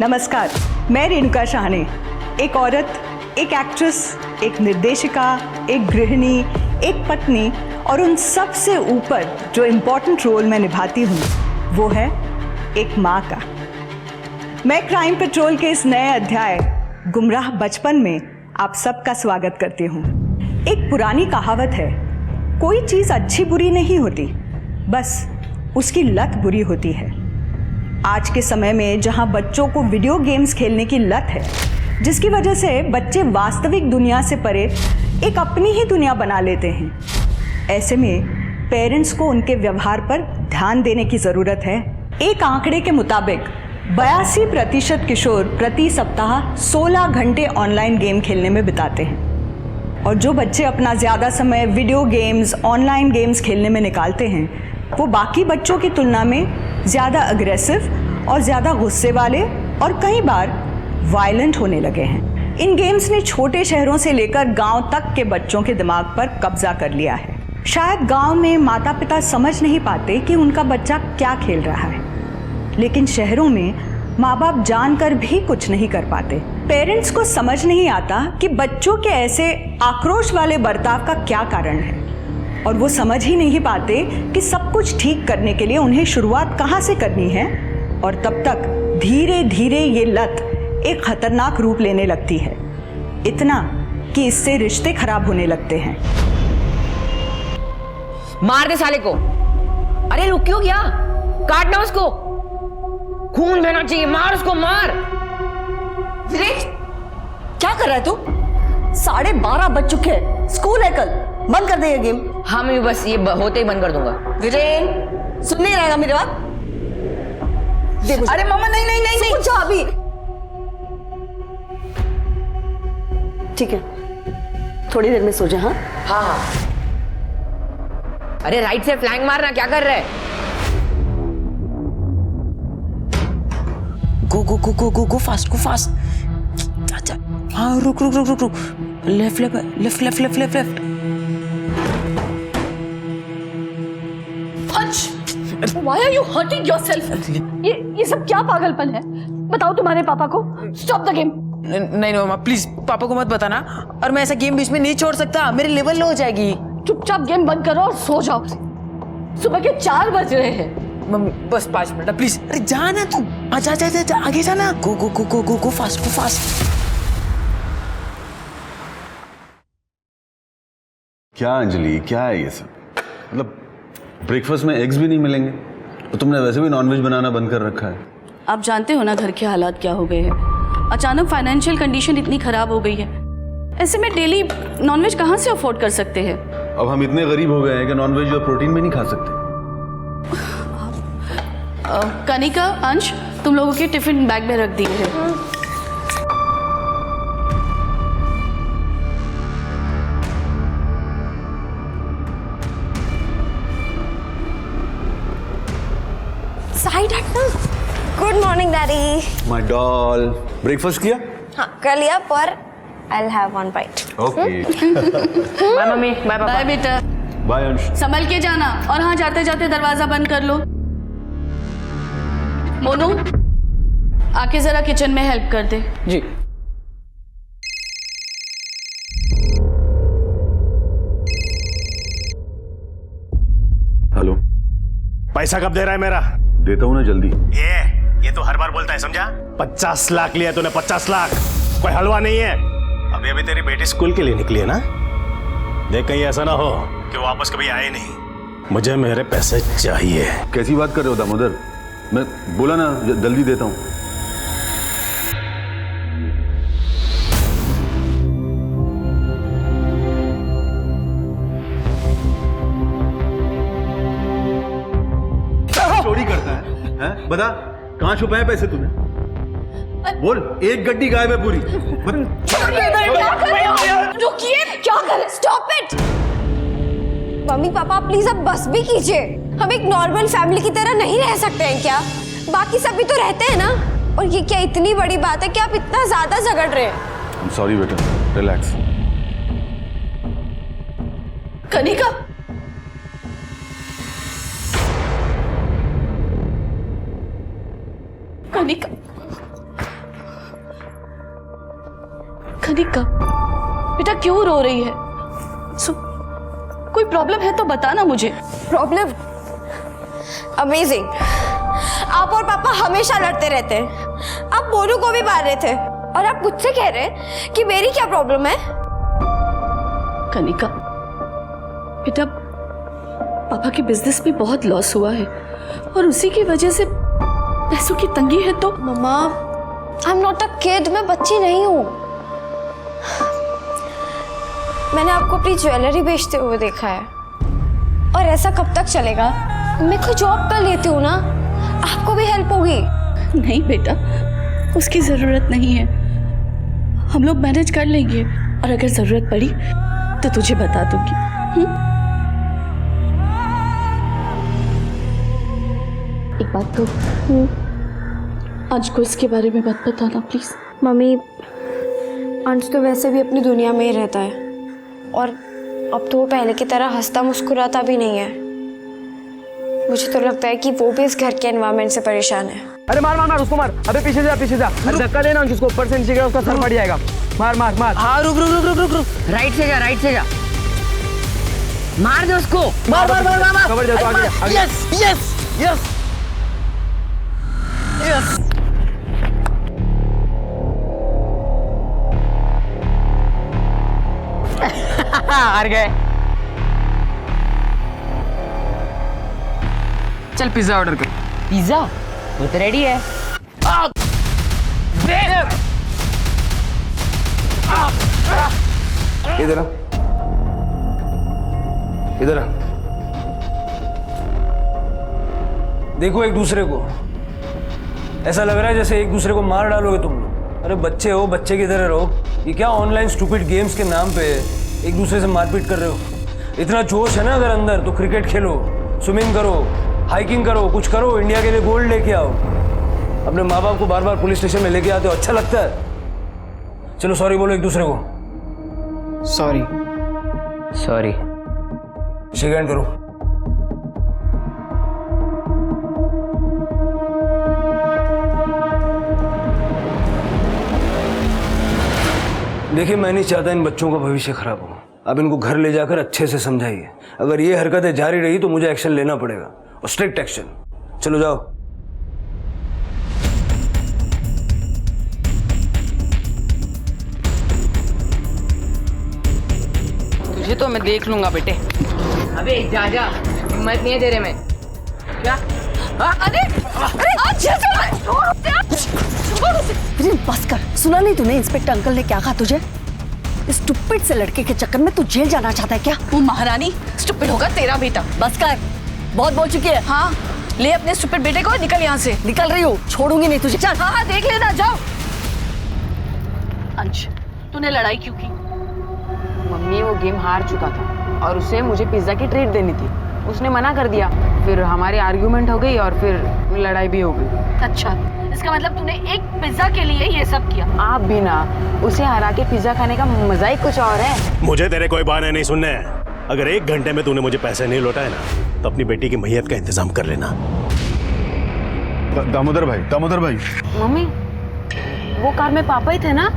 Speaker 23: नमस्कार, मैं रेणुका शाहने, एक औरत, एक एक्ट्रेस, एक निर्देशिका, एक गृहिणी, एक पत्नी और उन सब से ऊपर जो इम्पोर्टेंट रोल मैं निभाती हूँ वो है एक माँ का। मैं क्राइम पेट्रोल के इस नए अध्याय गुमराह बचपन में आप सबका स्वागत करती हूँ। एक पुरानी कहावत है, कोई चीज़ अच्छी बुरी नहीं होती, बस उसकी लत बुरी होती है। आज के समय में जहां बच्चों को वीडियो गेम्स खेलने की लत है, जिसकी वजह से बच्चे वास्तविक दुनिया से परे एक अपनी ही दुनिया बना लेते हैं, ऐसे में पेरेंट्स को उनके व्यवहार पर ध्यान देने की ज़रूरत है। एक आंकड़े के मुताबिक 82% किशोर प्रति सप्ताह 16 घंटे ऑनलाइन गेम खेलने में बिताते हैं। और जो बच्चे अपना ज़्यादा समय वीडियो गेम्स, ऑनलाइन गेम्स खेलने में निकालते हैं, वो बाकी बच्चों की तुलना में ज़्यादा अग्रेसिव और ज़्यादा गुस्से वाले और कई बार वायलेंट होने लगे हैं। इन गेम्स ने छोटे शहरों से लेकर गांव तक के बच्चों के दिमाग पर कब्जा कर लिया है। शायद गांव में माता पिता समझ नहीं पाते कि उनका बच्चा क्या खेल रहा है, लेकिन शहरों में माँ बाप जानकर भी कुछ नहीं कर पाते। पेरेंट्स को समझ नहीं आता कि बच्चों के ऐसे आक्रोश वाले बर्ताव का क्या कारण है, और वो समझ ही नहीं पाते कि सब कुछ ठीक करने के लिए उन्हें शुरुआत कहाँ से करनी है। और तब तक धीरे धीरे ये लत एक खतरनाक रूप लेने लगती है, इतना कि इससे रिश्ते खराब होने लगते हैं।
Speaker 16: मार दे साले को। अरे रुक क्यों गया? काटना उसको, खून बहना चाहिए, मार उसको, मार।
Speaker 19: वीरेश, क्या कर रहा है तू? 12:30 बज चुके हैं, स्कूल है कल, बंद कर दे ये गेम।
Speaker 16: हाँ मैं बस ये होते ही बंद कर दूंगा।
Speaker 19: वीरेन, सुन नहीं रहेगा मेरी बात?
Speaker 16: अरे मामा नहीं नहीं नहीं नहीं,
Speaker 19: जा अभी। ठीक है, थोड़ी देर में सो जा। हाँ
Speaker 16: हाँ हाँ। अरे राइट से फ्लैंक मारना, क्या कर रहा है? गो गो गो गो गो गो फास्ट, गो फास्ट। अच्छा हाँ, रुक रुक रुक रुक रुक, left left left left left left left.
Speaker 19: Why are you hurting yourself? ये सब क्या पागलपन है? बताओ तुम्हारे पापा को। Stop the game.
Speaker 16: नहीं मामा प्लीज, पापा को मत बताना, और मैं ऐसा गेम बीच में नहीं छोड़ सकता, मेरी लेवल लो हो जाएगी।
Speaker 19: चुपचाप गेम बंद करो और सो जाओ। सुबह के 4 बज रहे हैं।
Speaker 16: मम्मी बस 5 मिनट प्लीज। अरे जाना तू, जा जा जा जा, आगे जाना। गो गो गो गो गो गो फास्ट, गो फास्ट।
Speaker 2: क्या अंजलि, क्या है ये सब? मतलब ब्रेकफास्ट में एग्स भी नहीं मिलेंगे, तो तुमने वैसे भी नॉनवेज बनाना बंद कर रखा है।
Speaker 12: आप जानते हो ना घर के हालात क्या हो गए हैं, अचानक फाइनेंशियल कंडीशन इतनी खराब हो गई है, ऐसे में डेली नॉनवेज कहाँ से अफोर्ड कर सकते हैं?
Speaker 2: अब हम इतने गरीब हो गए हैं कि नॉनवेज और प्रोटीन भी नहीं खा सकते।
Speaker 12: कनिका, अंश, तुम लोगों के टिफिन बैग में रख दिए हैं।
Speaker 17: साइड हटना। Good morning daddy.
Speaker 2: My doll, breakfast किया?
Speaker 17: हाँ कर लिया, पर I'll have one bite.
Speaker 2: Okay.
Speaker 16: Bye mummy, bye papa.
Speaker 12: Bye बेटा।
Speaker 2: बाय अंश।
Speaker 12: संभल के जाना, और हाँ जाते जाते दरवाजा बंद कर लो। मोनू, आके जरा किचन में हेल्प कर दे।
Speaker 9: जी।
Speaker 2: हेलो,
Speaker 15: पैसा कब दे रहा है मेरा?
Speaker 2: देता हूँ ना जल्दी।
Speaker 15: ये तो हर बार बोलता है, समझा? 50 लाख लिया तूने, 50 लाख। कोई हलवा नहीं है। अभी अभी तेरी बेटी स्कूल के लिए निकली है ना, देख कहीं ऐसा ना हो कि वापस कभी आए नहीं। मुझे मेरे पैसे चाहिए।
Speaker 2: कैसी बात कर रहे हो दामोदर? मैं बोला ना जल्दी देता हूँ। चोरी करता है? बता कहाँ छुपाए पैसे तूने? बोल, एक गड्डी गायब है पूरी।
Speaker 17: रुकिए, क्या कर रहे? Stop it. Mummy papa please अब बस भी कीजिए, हम एक नॉर्मल फैमिली की तरह नहीं रह सकते हैं क्या? बाकी सभी तो रहते हैं ना, और ये क्या इतनी बड़ी बात है कि आप इतना ज्यादा झगड़ रहे हैं?
Speaker 2: सॉरी बेटा, रिलैक्स।
Speaker 12: कनिका, कनिका, कनिका बेटा क्यों रो रही है? कोई प्रॉब्लम है तो बताना मुझे।
Speaker 17: प्रॉब्लम? अमेजिंग, आप और पापा हमेशा लड़ते रहते हैं। आप मोनू को भी मार रहे थे, और आप मुझसे कह रहे हैं कि मेरी क्या प्रॉब्लम है?
Speaker 12: कनिका बेटा, पापा के बिजनेस में बहुत लॉस हुआ है, और उसी की वजह से पैसों की तंगी है। तो
Speaker 17: मम्मा, I am not a kid, मैं बच्ची नहीं हूँ। मैंने आपको अपनी ज्वेलरी बेचते हुए देखा है, और ऐसा कब तक चलेगा? मैं कोई जॉब कर लेती हूँ ना, आपको भी हेल्प होगी।
Speaker 12: नहीं बेटा, उसकी जरूरत नहीं है, हम लोग मैनेज कर लेंगे, और अगर जरूरत पड़ी तो तुझे बता दूंगी। एक बात कहो, आज को इसके बारे में मत बताना प्लीज।
Speaker 17: मम्मी, अंश तो वैसे भी अपनी दुनिया में ही रहता है, और अब तो वो पहले की तरह हंसता मुस्कुराता भी नहीं है। मुझे तो लगता है कि वो भी इस घर के एनवायरनमेंट से परेशान है।
Speaker 22: अरे मार मार मार उसको, मार। अबे पीछे जा, पीछे जा। अरे धक्का देना उसको, ऊपर से नीचे गिरा, उसका सर फट जाएगा। मार मार मार।
Speaker 16: हाँ रुक रुक रुक रुक रुक रुक, राइट से जा, राइट से जा, मार दे उसको।
Speaker 22: मार मार मार मार। कवर जा, आगे जा, आगे।
Speaker 16: Yes yes yes yes. हार गए। चल पिज्जा ऑर्डर कर। पिज्जा वो तो रेडी है।
Speaker 22: इधर आ, इधर आ। देखो एक दूसरे को, ऐसा लग रहा है जैसे एक दूसरे को मार डालोगे तुम लोग। अरे बच्चे हो, बच्चे की तरह रहो। ये क्या ऑनलाइन स्टूपिड गेम्स के नाम पे एक दूसरे से मारपीट कर रहे हो? इतना जोश है ना अगर अंदर तो क्रिकेट खेलो, स्विमिंग करो, हाइकिंग करो, कुछ करो, इंडिया के लिए गोल्ड लेके आओ। अपने माँ बाप को बार बार पुलिस स्टेशन में लेके आते हो, अच्छा लगता है? चलो सॉरी बोलो एक दूसरे को।
Speaker 16: सॉरी। सॉरी।
Speaker 22: शेक हैंड करो। देखिए मैं नहीं चाहता इन बच्चों का भविष्य खराब हो। अब इनको घर ले जाकर अच्छे से समझाइए। अगर ये हरकतें जारी रही तो मुझे एक्शन लेना पड़ेगा, और स्ट्रिक्ट एक्शन। चलो जाओ।
Speaker 16: तुझे तो मैं देख लूंगा बेटे। अबे जा जा, हिम्मत नहीं है तेरे में। क्या? अरे
Speaker 3: बस कर। सुना नहीं तूने इंस्पेक्टर अंकल ने क्या कहा तुझे? इस स्टूपिड से लड़के के चक्कर में तू जेल जाना चाहता है क्या?
Speaker 12: वो महारानी स्टूपिड होगा तेरा बेटा।
Speaker 3: बस कर, बहुत बोल चुकी है।
Speaker 12: हाँ ले अपने स्टूपिड बेटे को, निकल यहाँ से।
Speaker 3: निकल रही हूँ, छोड़ूंगी नहीं तुझे। चल।
Speaker 12: हाँ हाँ देख लेना, जाओ। अंश तूने लड़ाई क्यों की?
Speaker 16: मम्मी वो गेम हार चुका था और उसे मुझे पिज्जा की ट्रीट देनी थी। उसने मना कर दिया, फिर हमारी आर्ग्यूमेंट हो गई और फिर लड़ाई भी हो गई।
Speaker 12: अच्छा, इसका मतलब तूने एक पिज्जा के लिए ये सब किया?
Speaker 16: आप भी ना, उसे हरा के पिज्जा खाने का मजा ही कुछ और है।
Speaker 15: मुझे तेरे कोई बहाने नहीं सुनने हैं। अगर 1 घंटे में तूने मुझे पैसे नहीं लौटाए ना तो अपनी बेटी की मैयत का इंतजाम कर लेना।
Speaker 2: दामोदर भाई।
Speaker 16: मम्मी वो कार में पापा ही थे ना?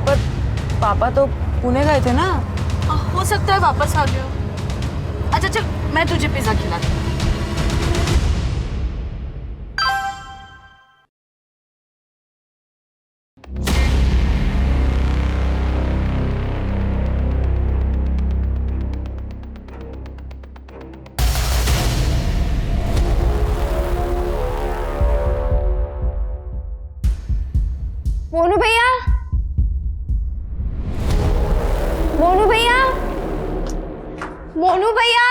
Speaker 16: पर पापा तो पुणे गए थे ना?
Speaker 12: हो सकता है वापस आ गए हो। अच्छा चल मैं तुझे पिज्जा खिलाती हूँ।
Speaker 17: मोनू भैया, मोनू भैया, मोनू भैया।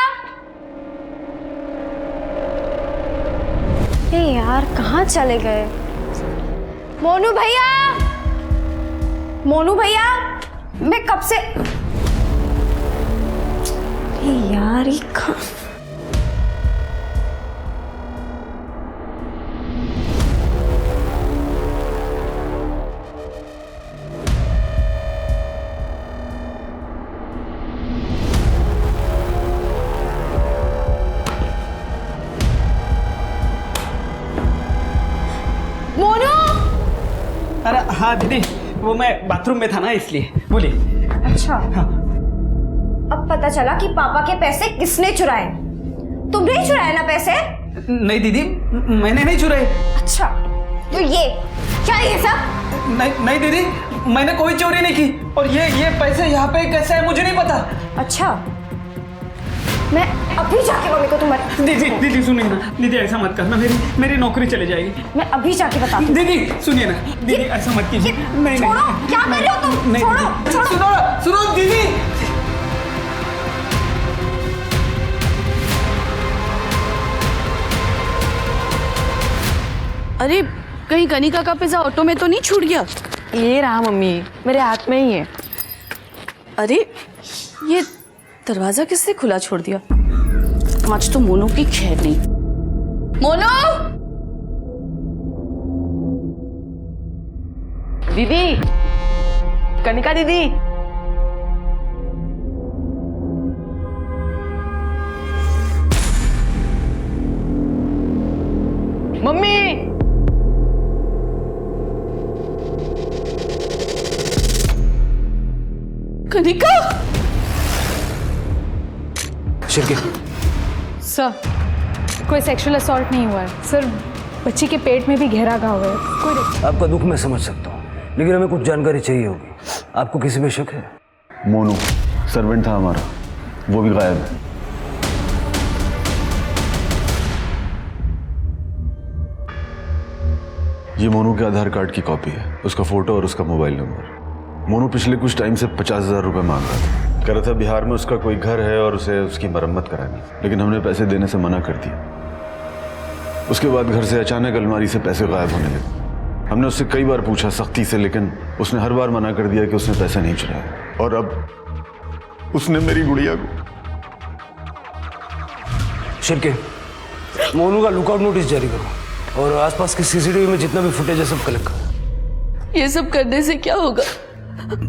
Speaker 17: ए यार कहाँ चले गए? मोनू भैया, मोनू भैया, मैं कब से। ए यार ये कहाँ?
Speaker 9: अरे हाँ दीदी, वो मैं बाथरूम में था ना इसलिए। बोलिए।
Speaker 17: अच्छा हाँ। अब पता चला कि पापा के पैसे किसने चुराए। तुमने ही चुराए ना पैसे?
Speaker 9: नहीं दीदी, मैंने नहीं चुराए।
Speaker 17: अच्छा तो ये क्या ये सब?
Speaker 9: नहीं दीदी, मैंने कोई चोरी नहीं की। और ये पैसे यहाँ पे कैसे है मुझे नहीं पता।
Speaker 17: अच्छा मैं अभी जाके मम्मी को तुम्हारी।
Speaker 9: दीदी सुनिए ना, दीदी ऐसा मत करना, मेरी नौकरी चली जाएगी।
Speaker 17: मैं अभी जाके बताती हूँ।
Speaker 9: दीदी सुनिए ना, दीदी ऐसा मत कीजिए। नहीं
Speaker 17: छोड़ो, क्या कर रहे हो तुम? छोड़ो।
Speaker 9: सुनो दीदी।
Speaker 12: अरे कहीं कनिका का पिज्जा ऑटो में तो नहीं छूट गया?
Speaker 16: ये रहा मम्मी, मेरे हाथ में ही है।
Speaker 12: अरे ये दरवाजा किसने खुला छोड़ दिया? आज तो मोनू की खैर नहीं। मोनू!
Speaker 16: दीदी, कनिका दीदी। मम्मी!
Speaker 12: कनिका!
Speaker 22: शिरके।
Speaker 5: सर कोई सेक्सुअल असॉल्ट नहीं हुआ है सर, बच्ची के पेट में भी गहरा घाव है। कोई
Speaker 22: आपका दुख मैं समझ सकता हूँ, लेकिन हमें कुछ जानकारी चाहिए होगी। आपको किसी पे शक है?
Speaker 2: मोनू सर्वेंट था हमारा, वो भी गायब है। ये मोनू के आधार कार्ड की कॉपी है, उसका फोटो और उसका मोबाइल नंबर। मोनू पिछले कुछ टाइम से 50,000 रुपये मांग रहा था। कह रहा था बिहार में उसका कोई घर है और उसे उसकी मरम्मत करानी, लेकिन हमने पैसे देने से मना कर दिया। उसके बाद घर से अचानक अलमारी से पैसे गायब होने लगे। हमने उससे कई बार पूछा सख्ती से, लेकिन उसने हर बार मना कर दिया कि उसने पैसे नहीं चुराया। और अब उसने मेरी गुड़िया को।
Speaker 22: शिरके, मोनू का लुकआउट नोटिस जारी करो और आसपास के सीसीटीवी में जितना भी फुटेज है सब कलेक्ट करो।
Speaker 12: ये सब करने से क्या होगा?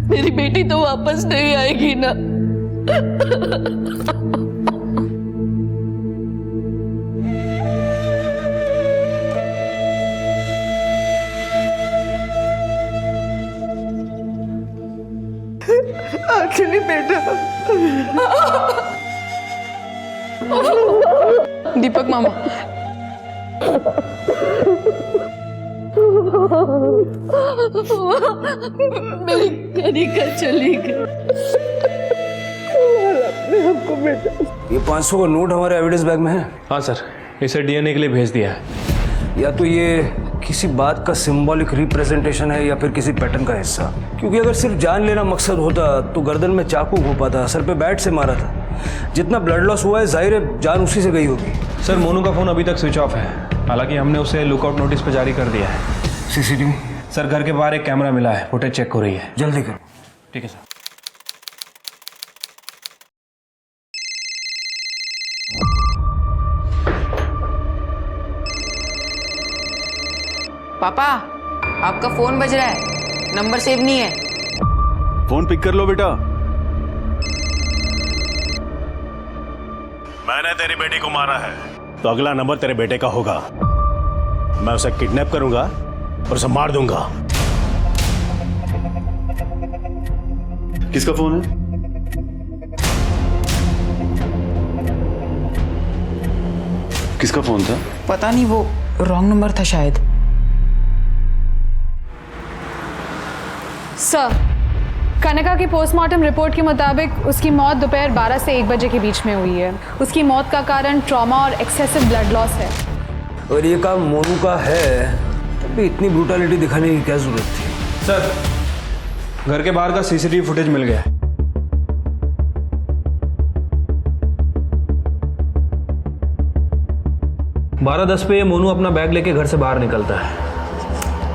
Speaker 12: मेरी बेटी तो वापस नहीं आएगी ना।
Speaker 23: आखिरी बेटा।
Speaker 12: दीपक मामा, मेरी कनिका चली गई।
Speaker 23: हमको बेटा।
Speaker 22: ये 500 का नोट हमारे एविडेंस बैग में है।
Speaker 13: हाँ सर, इसे डीएनए के लिए भेज दिया है।
Speaker 22: या तो ये किसी बात का सिंबॉलिक रिप्रेजेंटेशन है या फिर किसी पैटर्न का हिस्सा, क्योंकि अगर सिर्फ जान लेना मकसद होता तो गर्दन में चाकू घोंपा था, सर पे बैट से मारा था। जितना ब्लड लॉस हुआ है जाहिर है जान उसी से गई होगी।
Speaker 13: सर मोनू का फ़ोन अभी तक स्विच ऑफ है, हालांकि हमने उसे लुकआउट नोटिस पे जारी कर दिया है।
Speaker 22: सीसीटीवी?
Speaker 13: सर घर के बाहर एक कैमरा मिला है, फुटेज चेक हो रही है।
Speaker 22: जल्दी करो।
Speaker 13: ठीक है सर।
Speaker 16: पापा, आपका फोन बज रहा है, नंबर सेव नहीं है।
Speaker 2: फोन पिक कर लो बेटा।
Speaker 15: मैंने तेरी बेटी को मारा है, तो अगला नंबर तेरे बेटे का होगा। मैं उसे किडनैप करूंगा और उसे मार दूंगा।
Speaker 2: किसका फोन है? किसका फोन था?
Speaker 16: पता नहीं, वो रॉन्ग नंबर था शायद।
Speaker 5: सर, कनिका की पोस्टमार्टम रिपोर्ट के मुताबिक उसकी मौत दोपहर 12 से 1 बजे के बीच में हुई है। उसकी मौत का कारण ट्रॉमा और एक्सेसिव ब्लड लॉस है।
Speaker 22: और ये काम मोनू का है, तब भी इतनी ब्रूटलिटी दिखाने की क्या जरूरत थी?
Speaker 13: सर, घर के बाहर का सीसीटीवी फुटेज मिल गया है। बारह 10 पे ये मोनू अपना बैग लेके घर से बाहर निकलता है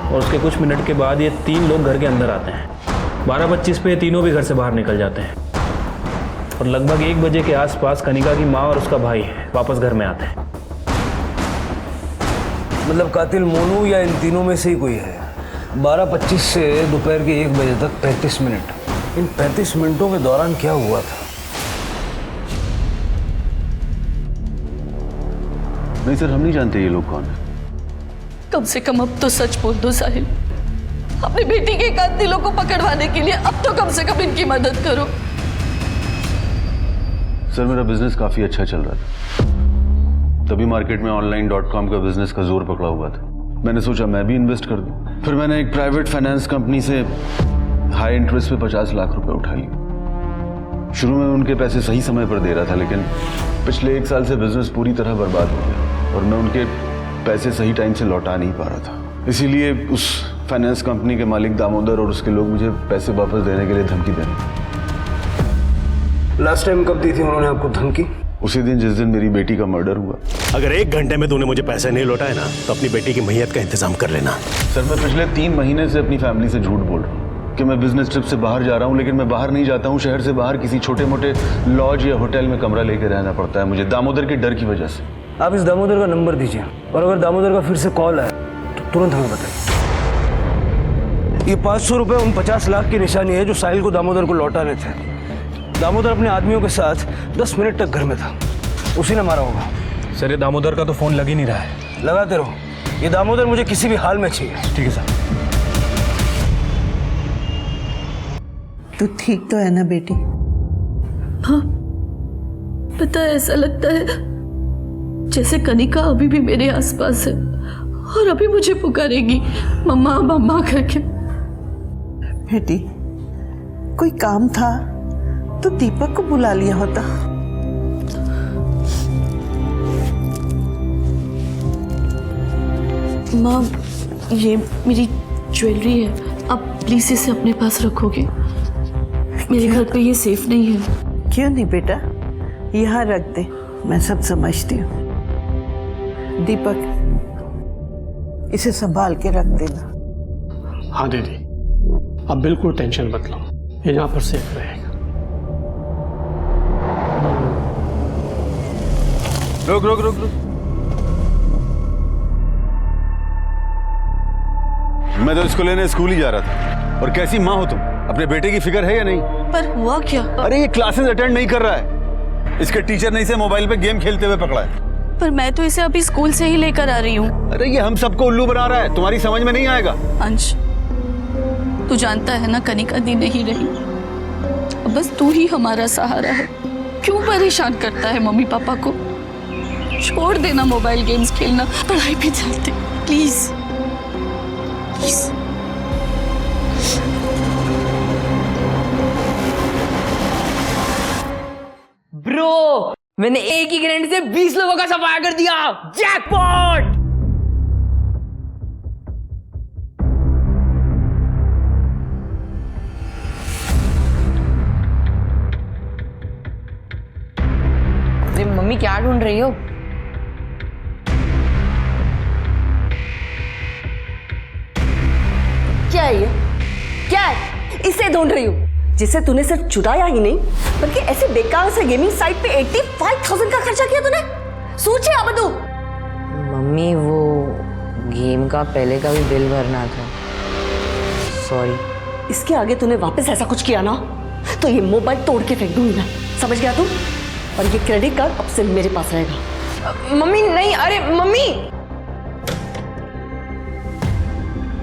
Speaker 13: और उसके कुछ मिनट के बाद ये 3 लोग घर के अंदर आते हैं। 12:25 पे ये तीनों भी घर से बाहर निकल जाते हैं और लगभग 1 बजे के आसपास कनिका की माँ और उसका भाई वापस घर में आते हैं।
Speaker 22: मतलब कातिल मोनू या इन तीनों में से ही कोई है। 12:25 से दोपहर के 1 बजे तक 35 मिनट। इन 35 मिनटों के दौरान क्या हुआ था?
Speaker 2: नहीं सर, हम नहीं जानते ये लोग कौन है।
Speaker 12: कम से कम अब तो सच बोल दो साहिल। अपनी बेटी के कातिलों को पकड़वाने के लिए अब तो कम से कम इनकी मदद करो।
Speaker 2: सर मेरा बिजनेस काफी अच्छा चल रहा था, तभी मार्केट में online.com का बिजनेस का जोर पकड़ा हुआ था। मैंने सोचा मैं भी इन्वेस्ट कर दूं। फिर मैंने एक प्राइवेट फाइनेंस कंपनी से हाई इंटरेस्ट पे 50 लाख रुपए उठा लिए। शुरू में उनके पैसे सही समय पर दे रहा था, लेकिन पिछले 1 साल से बिजनेस पूरी तरह बर्बाद हो गया और मैं उनके पैसे सही टाइम से लौटा नहीं पा रहा था। इसीलिए उस फाइनेंस कंपनी के मालिक दामोदर और उसके लोग मुझे पैसे वापस देने के लिए धमकी दे रहे।
Speaker 22: लास्ट टाइम कब दी थी उन्होंने आपको धमकी?
Speaker 2: उसी दिन जिस दिन मेरी बेटी का मर्डर हुआ।
Speaker 15: अगर 1 घंटे में तूने मुझे पैसे नहीं लौटाए ना, तो अपनी बेटी की मैयत का इंतजाम कर लेना।
Speaker 2: सर मैं पिछले 3 महीने से अपनी फैमिली से झूठ बोल रहा हूँ कि मैं बिजनेस ट्रिप से बाहर जा रहा हूँ, लेकिन मैं बाहर नहीं जाता हूँ। शहर से बाहर किसी छोटे मोटे लॉज या होटल में कमरा लेकर रहना पड़ता है मुझे, दामोदर के डर की वजह से।
Speaker 22: आप इस दामोदर का नंबर दीजिए और अगर दामोदर का फिर से कॉल आए तो तुरंत हमें बताइए। ये 500 रुपए उन 50 लाख की निशानी है जो साहिल को दामोदर को लौटाने थे। दामोदर अपने आदमियों के साथ 10 मिनट तक घर में था, उसी ने मारा होगा।
Speaker 13: सर ये दामोदर का तो फोन लग ही नहीं रहा है।
Speaker 22: लगाते रहो, ये दामोदर मुझे किसी भी हाल में चाहिए।
Speaker 13: ठीक है सर।
Speaker 23: तू ठीक तो है ना बेटी?
Speaker 12: हाँ, पता है ऐसा लगता है जैसे कनिका अभी भी मेरे आसपास है और अभी मुझे पुकारेगी मम्मा मम्मा करके।
Speaker 23: बेटी, कोई काम था तो दीपक को बुला लिया होता।
Speaker 12: माँ, ये मेरी ज्वेलरी है, आप प्लीज इसे अपने पास रखोगे? मेरे घर पे ये सेफ नहीं है।
Speaker 23: क्यों नहीं बेटा, यहाँ रख दे, मैं सब समझती हूँ। दीपक, इसे संभाल के रख देना।
Speaker 14: हाँ दीदी, अब बिल्कुल टेंशन मत लो, ये यहाँ पर सेफ रहेगा।
Speaker 2: रुक रुक रुक रुक, मैं तो इसको लेने स्कूल ही जा रहा था। और कैसी माँ हो तुम, अपने बेटे की फिक्र है या नहीं?
Speaker 12: पर हुआ क्या?
Speaker 2: अरे ये क्लासेस अटेंड नहीं कर रहा है, इसके टीचर ने इसे मोबाइल पे गेम खेलते हुए पकड़ा है।
Speaker 12: पर मैं तो इसे अभी स्कूल से ही लेकर आ रही हूँ।
Speaker 2: अरे ये हम सबको उल्लू बना रहा है, तुम्हारी समझ में नहीं आएगा।
Speaker 12: अंश, तू जानता है ना कनिका दी नहीं रही, अब बस तू ही हमारा सहारा है। क्यों परेशान करता है मम्मी पापा को? छोड़ देना मोबाइल गेम्स खेलना, पढ़ाई पे चलते प्लीज प्लीज।
Speaker 16: ब्रो, मैंने एक ही गारंटी से 20 लोगों का सफाया कर दिया। जैकपॉट! अरे मम्मी, क्या ढूंढ रही हो?
Speaker 3: क्या है ये? क्या है? इसे ढूंढ रही हूँ जिसे तूने सिर्फ चुराया ही नहीं बल्कि ऐसे बेकार से गेमिंग साइट पे 85,000 का खर्चा किया तूने। सोचे अब तू।
Speaker 16: मम्मी, वो गेम का पहले का भी बिल भरना था, सॉरी।
Speaker 3: इसके आगे तूने वापस ऐसा कुछ किया ना तो ये मोबाइल तोड़ के फेंक दूंगी मैं, समझ गया तू? और ये क्रेडिट कार्ड अब से मेरे पास रहेगा।
Speaker 16: मम्मी नहीं, अरे मम्मी,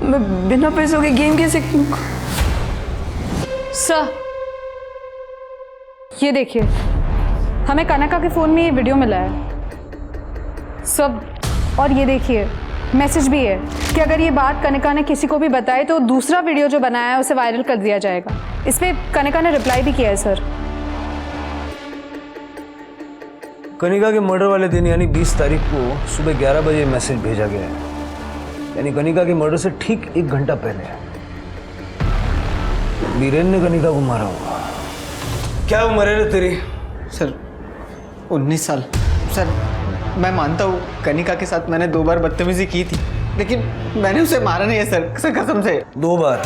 Speaker 16: मैं बिना पैसों के गेम कैसे खेलूं?
Speaker 5: सर, ये देखिए, हमें कनका के फ़ोन में ये वीडियो मिला है सब, और ये देखिए मैसेज भी है कि अगर ये बात कनिका ने किसी को भी बताई तो दूसरा वीडियो जो बनाया है उसे वायरल कर दिया जाएगा। इस पे कनिका ने रिप्लाई भी किया है सर।
Speaker 22: कनिका के मर्डर वाले दिन यानी 20 तारीख को सुबह 11 बजे मैसेज भेजा गया है, यानी कनिका के मर्डर से ठीक 1 घंटा पहले बीरेन ने कनिका को मारा होगा। क्या उम्र है तेरी?
Speaker 1: सर 19 साल। सर मैं मानता हूँ कनिका के साथ मैंने 2 बार बदतमीजी की थी, लेकिन मैंने उसे मारा नहीं है सर, कसम से।
Speaker 22: 2 बार?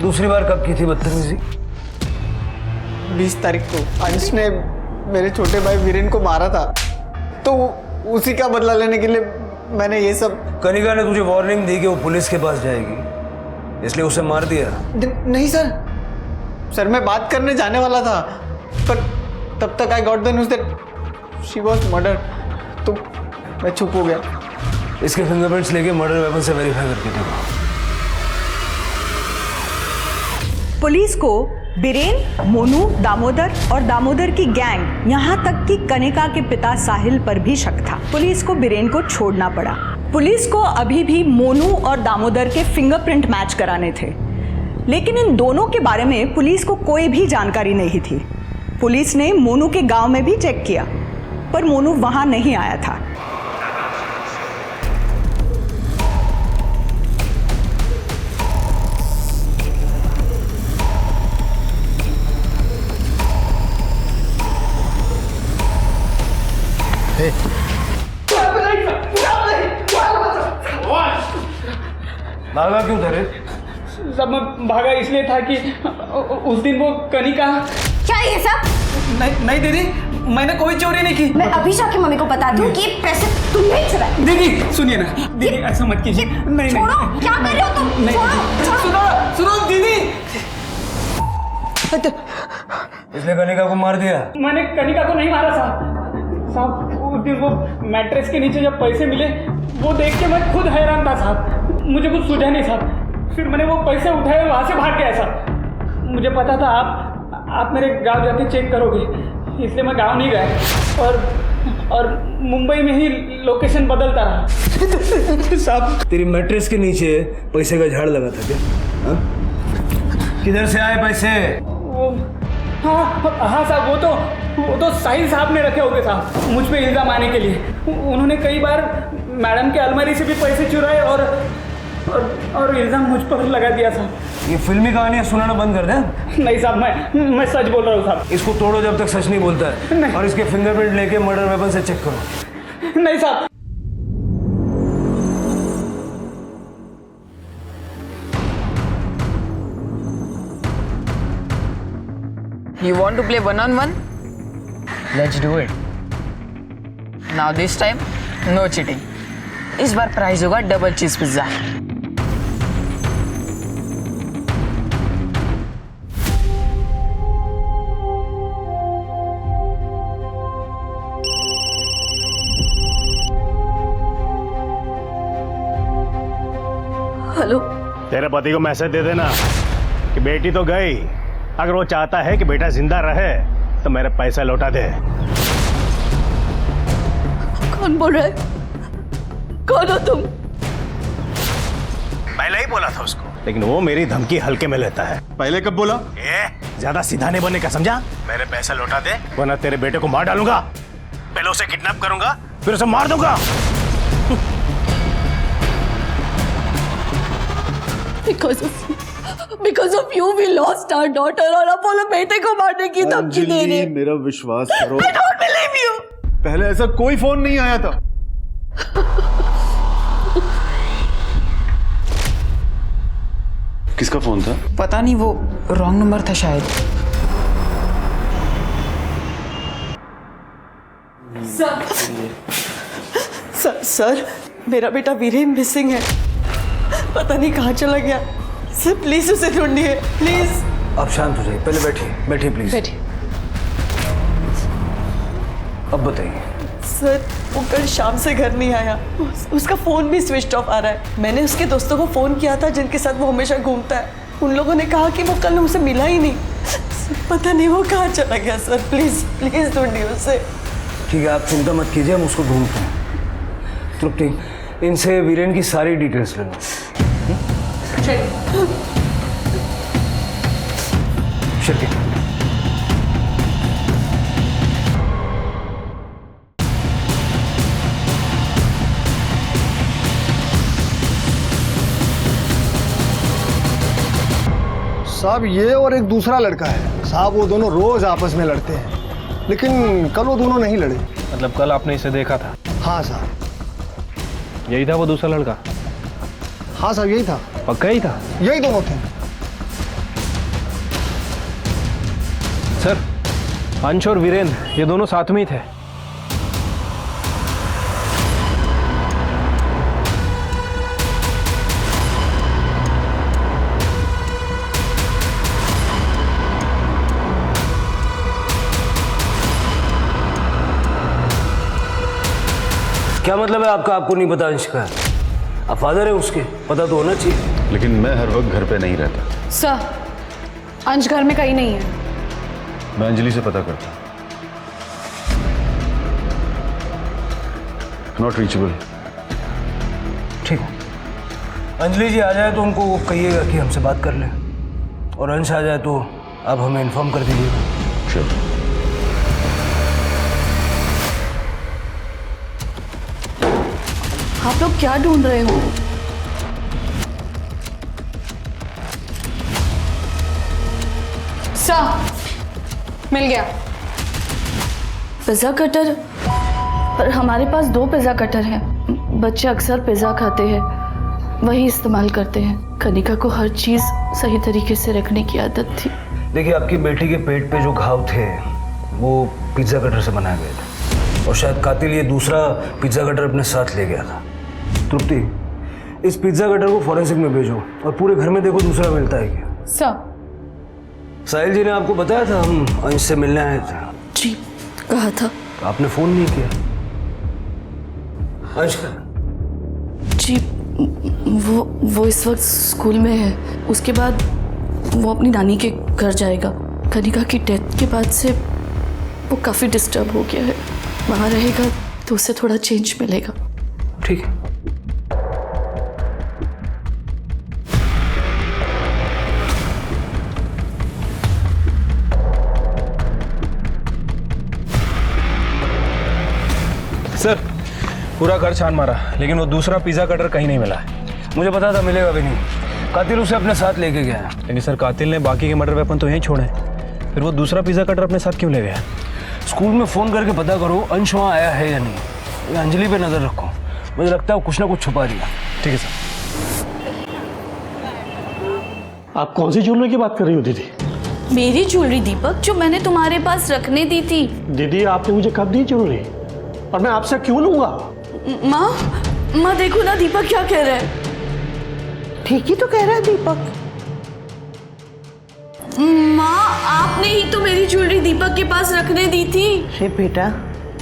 Speaker 22: दूसरी बार कब की थी बदतमीजी?
Speaker 1: 20 तारीख को अंश ने मेरे छोटे भाई वीरेन को मारा था, तो उसी का बदला लेने के लिए मैंने ये सब।
Speaker 22: कनिका ने तुझे वार्निंग दी कि वो पुलिस के पास जाएगी, इसलिए उसे मार दिया?
Speaker 1: नहीं सर मैं बात करने जाने वाला था, पर तब तक I got the news that she was murder, तो मैं चुप हो गया।
Speaker 22: इसके फिंगरप्रिंट्स लेके मर्डर वेपन से वेरीफाई करके देखो।
Speaker 23: पुलिस को बीरेन, मोनू, दामोदर और दामोदर की गैंग, यहाँ तक कि कनिका के पिता साहिल पर भी शक था। पुलिस को बीरेन को छोड़ना पड़ा। पुलिस को अभी भी मोनू और दामोदर के फिंगरप्रिंट मैच कराने थे, लेकिन इन दोनों के बारे में पुलिस को कोई भी जानकारी नहीं थी। पुलिस ने मोनू के गांव में भी चेक किया, पर मोनू वहां नहीं आया था।
Speaker 22: भागा क्यों था रे?
Speaker 9: सब मैं भागा इसलिए था कि उस दिन वो कनिका।
Speaker 19: क्या ये सब?
Speaker 9: नहीं दीदी, मैंने कोई चोरी नहीं की।
Speaker 19: मैं अभी जाके मम्मी को बताती हूँ कि ये पैसे तुमने चुराए।
Speaker 9: दीदी सुनिए ना, दीदी ऐसा मत कीजिए। नहीं
Speaker 19: छोड़ो, क्या कर रहे हो तुम?
Speaker 9: नहीं, सुनो दीदी।
Speaker 22: इसने कनिका को मार दिया?
Speaker 9: मैंने कनिका को नहीं मारा साहब। उस दिन वो मैट्रेस के नीचे जब पैसे मिले वो देख के मैं खुद हैरान था साहब, मुझे कुछ सूझा नहीं साहब। फिर मैंने वो पैसे उठाए, वहाँ से भाग गया साहब। मुझे पता था आप मेरे गांव जाके चेक करोगे, इसलिए मैं गांव नहीं गया और मुंबई में ही लोकेशन बदलता रहा
Speaker 22: साहब। तेरी मैट्रेस के नीचे पैसे का झाड़ लगा था क्या? हा? किधर से आए पैसे?
Speaker 9: हाँ साहब, वो तो साहिल साहब ने रखे होंगे साहब, मुझ पे इल्जाम आने के लिए। उन्होंने कई बार मैडम के अलमारी से भी पैसे चुराए और इल्जाम मुझ पर लगा दिया साहब।
Speaker 22: ये फिल्मी कहानियां सुनाना बंद कर दे।
Speaker 9: नहीं साहब, मैं सच बोल रहा हूँ साहब।
Speaker 22: इसको तोड़ो जब तक सच नहीं बोलता है, और इसके फिंगरप्रिंट लेके मर्डर वेपन से चेक करो।
Speaker 9: नहीं साहब।
Speaker 16: You want to play 1-on-1? Let's do it. Now this time, no cheating. इस बार प्राइस होगा डबल चीज पिज्जा।
Speaker 3: हेलो।
Speaker 15: तेरे पति को मैसेज दे देना कि बेटी तो गई, अगर वो चाहता है कि बेटा जिंदा रहे तो मेरे पैसा लौटा दे।
Speaker 3: कौन बोल रहा है? कौन हो तुम?
Speaker 15: पहले ही बोला था उसको, लेकिन वो मेरी धमकी हल्के में लेता है।
Speaker 13: पहले कब बोला?
Speaker 15: ज्यादा सीधा नहीं बनने का, समझा? मेरे पैसा लौटा दे वरना तेरे बेटे को मार डालूंगा। पहले उसे किडनैप करूंगा, फिर उसे मार दूंगा।
Speaker 3: Because of you we lost our daughter और अपोलो बेटे को मारने की धमकी दे रहे।
Speaker 13: मेरा विश्वास करो।
Speaker 3: I don't believe you।
Speaker 13: पहले ऐसा कोई फोन नहीं आया था।
Speaker 2: किसका फोन था?
Speaker 16: पता नहीं, वो रॉन्ग नंबर था शायद।
Speaker 3: सर, मेरा बेटा वीरेन मिसिंग है, पता नहीं कहाँ चला गया। सर प्लीज उसे ढूंढिए, प्लीज।
Speaker 22: आप शांत हो जाइए, पहले बैठिए प्लीज।
Speaker 3: बैठिए।
Speaker 22: अब बताइए।
Speaker 3: सर वो कल शाम से घर नहीं आया, उसका फोन भी स्विच ऑफ आ रहा है। मैंने उसके दोस्तों को फोन किया था जिनके साथ वो हमेशा घूमता है, उन लोगों ने कहा कि वो कल हमसे मिला ही नहीं। पता नहीं वो कहाँ चला गया। सर प्लीज ढूंढिए उसे।
Speaker 22: ठीक है, आप चिंता मत कीजिए, हम उसको ढूंढते हैं। तृप्ति, इनसे वीरेन की सारी डिटेल्स ले लो। शिरके।
Speaker 10: साहब ये और एक दूसरा लड़का है साहब, वो दोनों रोज आपस में लड़ते हैं, लेकिन कल वो दोनों नहीं लड़े।
Speaker 7: मतलब कल आपने इसे देखा था?
Speaker 10: हाँ साहब।
Speaker 7: यही था वो दूसरा लड़का?
Speaker 10: हाँ साहब यही था।
Speaker 7: पक्का ही था?
Speaker 10: यही दोनों थे।
Speaker 7: सर, अंश और वीरेंद्र ये दोनों साथ में ही थे।
Speaker 22: क्या मतलब है आपका? आपको नहीं पता अंश का? आप फादर है उसके, पता तो होना चाहिए।
Speaker 2: लेकिन मैं हर वक्त घर पे नहीं रहता।
Speaker 5: सर, अंश घर में कहीं नहीं है।
Speaker 2: मैं अंजलि से पता करता। Not reachable.
Speaker 22: ठीक है, अंजलि जी आ जाए तो उनको वो कहिएगा कि हमसे बात कर लें, और अंश आ जाए तो आप हमें इन्फॉर्म कर दीजिएगा।
Speaker 2: श्योर।
Speaker 3: आप लोग क्या ढूंढ रहे हो?
Speaker 5: सर, मिल गया।
Speaker 3: Pizza cutter? पर हमारे पास 2 पिज्जा कटर हैं। बच्चे अक्सर पिज्जा खाते हैं, वही इस्तेमाल करते हैं। कनिका को हर चीज सही तरीके से रखने की आदत थी।
Speaker 22: देखिए, आपकी बेटी के पेट पे जो घाव थे वो पिज्जा कटर से बनाए गए थे, और शायद कातिल ये दूसरा पिज्जा कटर अपने साथ ले गया था। तृप्ति, इस पिज्जा कटर को फॉरेंसिक में भेजो, और पूरे घर में देखो दूसरा मिलता है क्या।
Speaker 5: सर,
Speaker 22: साहिल जी ने आपको बताया था हम अंश से मिलने आए थे?
Speaker 3: जी, कहा था।
Speaker 22: आपने फोन नहीं किया? अंश का?
Speaker 3: जी, वो इस वक्त स्कूल में है। उसके बाद वो अपनी नानी के घर जाएगा। कनिका की डेथ के बाद से वो काफ़ी डिस्टर्ब हो गया है। वहाँ रहेगा तो उसे थोड़ा चेंज मिलेगा।
Speaker 22: ठीक है।
Speaker 7: सर,
Speaker 9: पूरा घर छान मारा, लेकिन वो दूसरा पिज़्ज़ा कटर कहीं नहीं मिला है।
Speaker 22: मुझे पता था मिलेगा भी नहीं। कातिल उसे अपने साथ लेके गया।
Speaker 9: लेकिन सर कातिल ने बाकी के मर्डर वेपन तो यहीं छोड़े, फिर वो दूसरा पिज़्ज़ा कटर अपने साथ क्यों ले गया?
Speaker 22: स्कूल में फ़ोन करके पता करो अंश वहाँ आया है या नहीं। ये अंजलि पे नज़र रखो, मुझे लगता है वो कुछ ना कुछ छुपा रही है।
Speaker 9: ठीक है सर।
Speaker 15: आप कौन सी ज्वेलरी की बात कर रही हो दीदी?
Speaker 3: मेरी ज्वेलरी दीपक, जो मैंने तुम्हारे पास रखने दी थी।
Speaker 15: दीदी आपने मुझे कब दी ज्वेलरी, और मैं आपसे क्यों लूंगा?
Speaker 3: माँ देखो ना दीपक क्या कह रहा है।
Speaker 4: ठीक ही तो कह रहा है दीपक।
Speaker 3: माँ आपने ही तो मेरी ज्वेलरी दीपक के पास रखने दी थी।
Speaker 4: हे बेटा,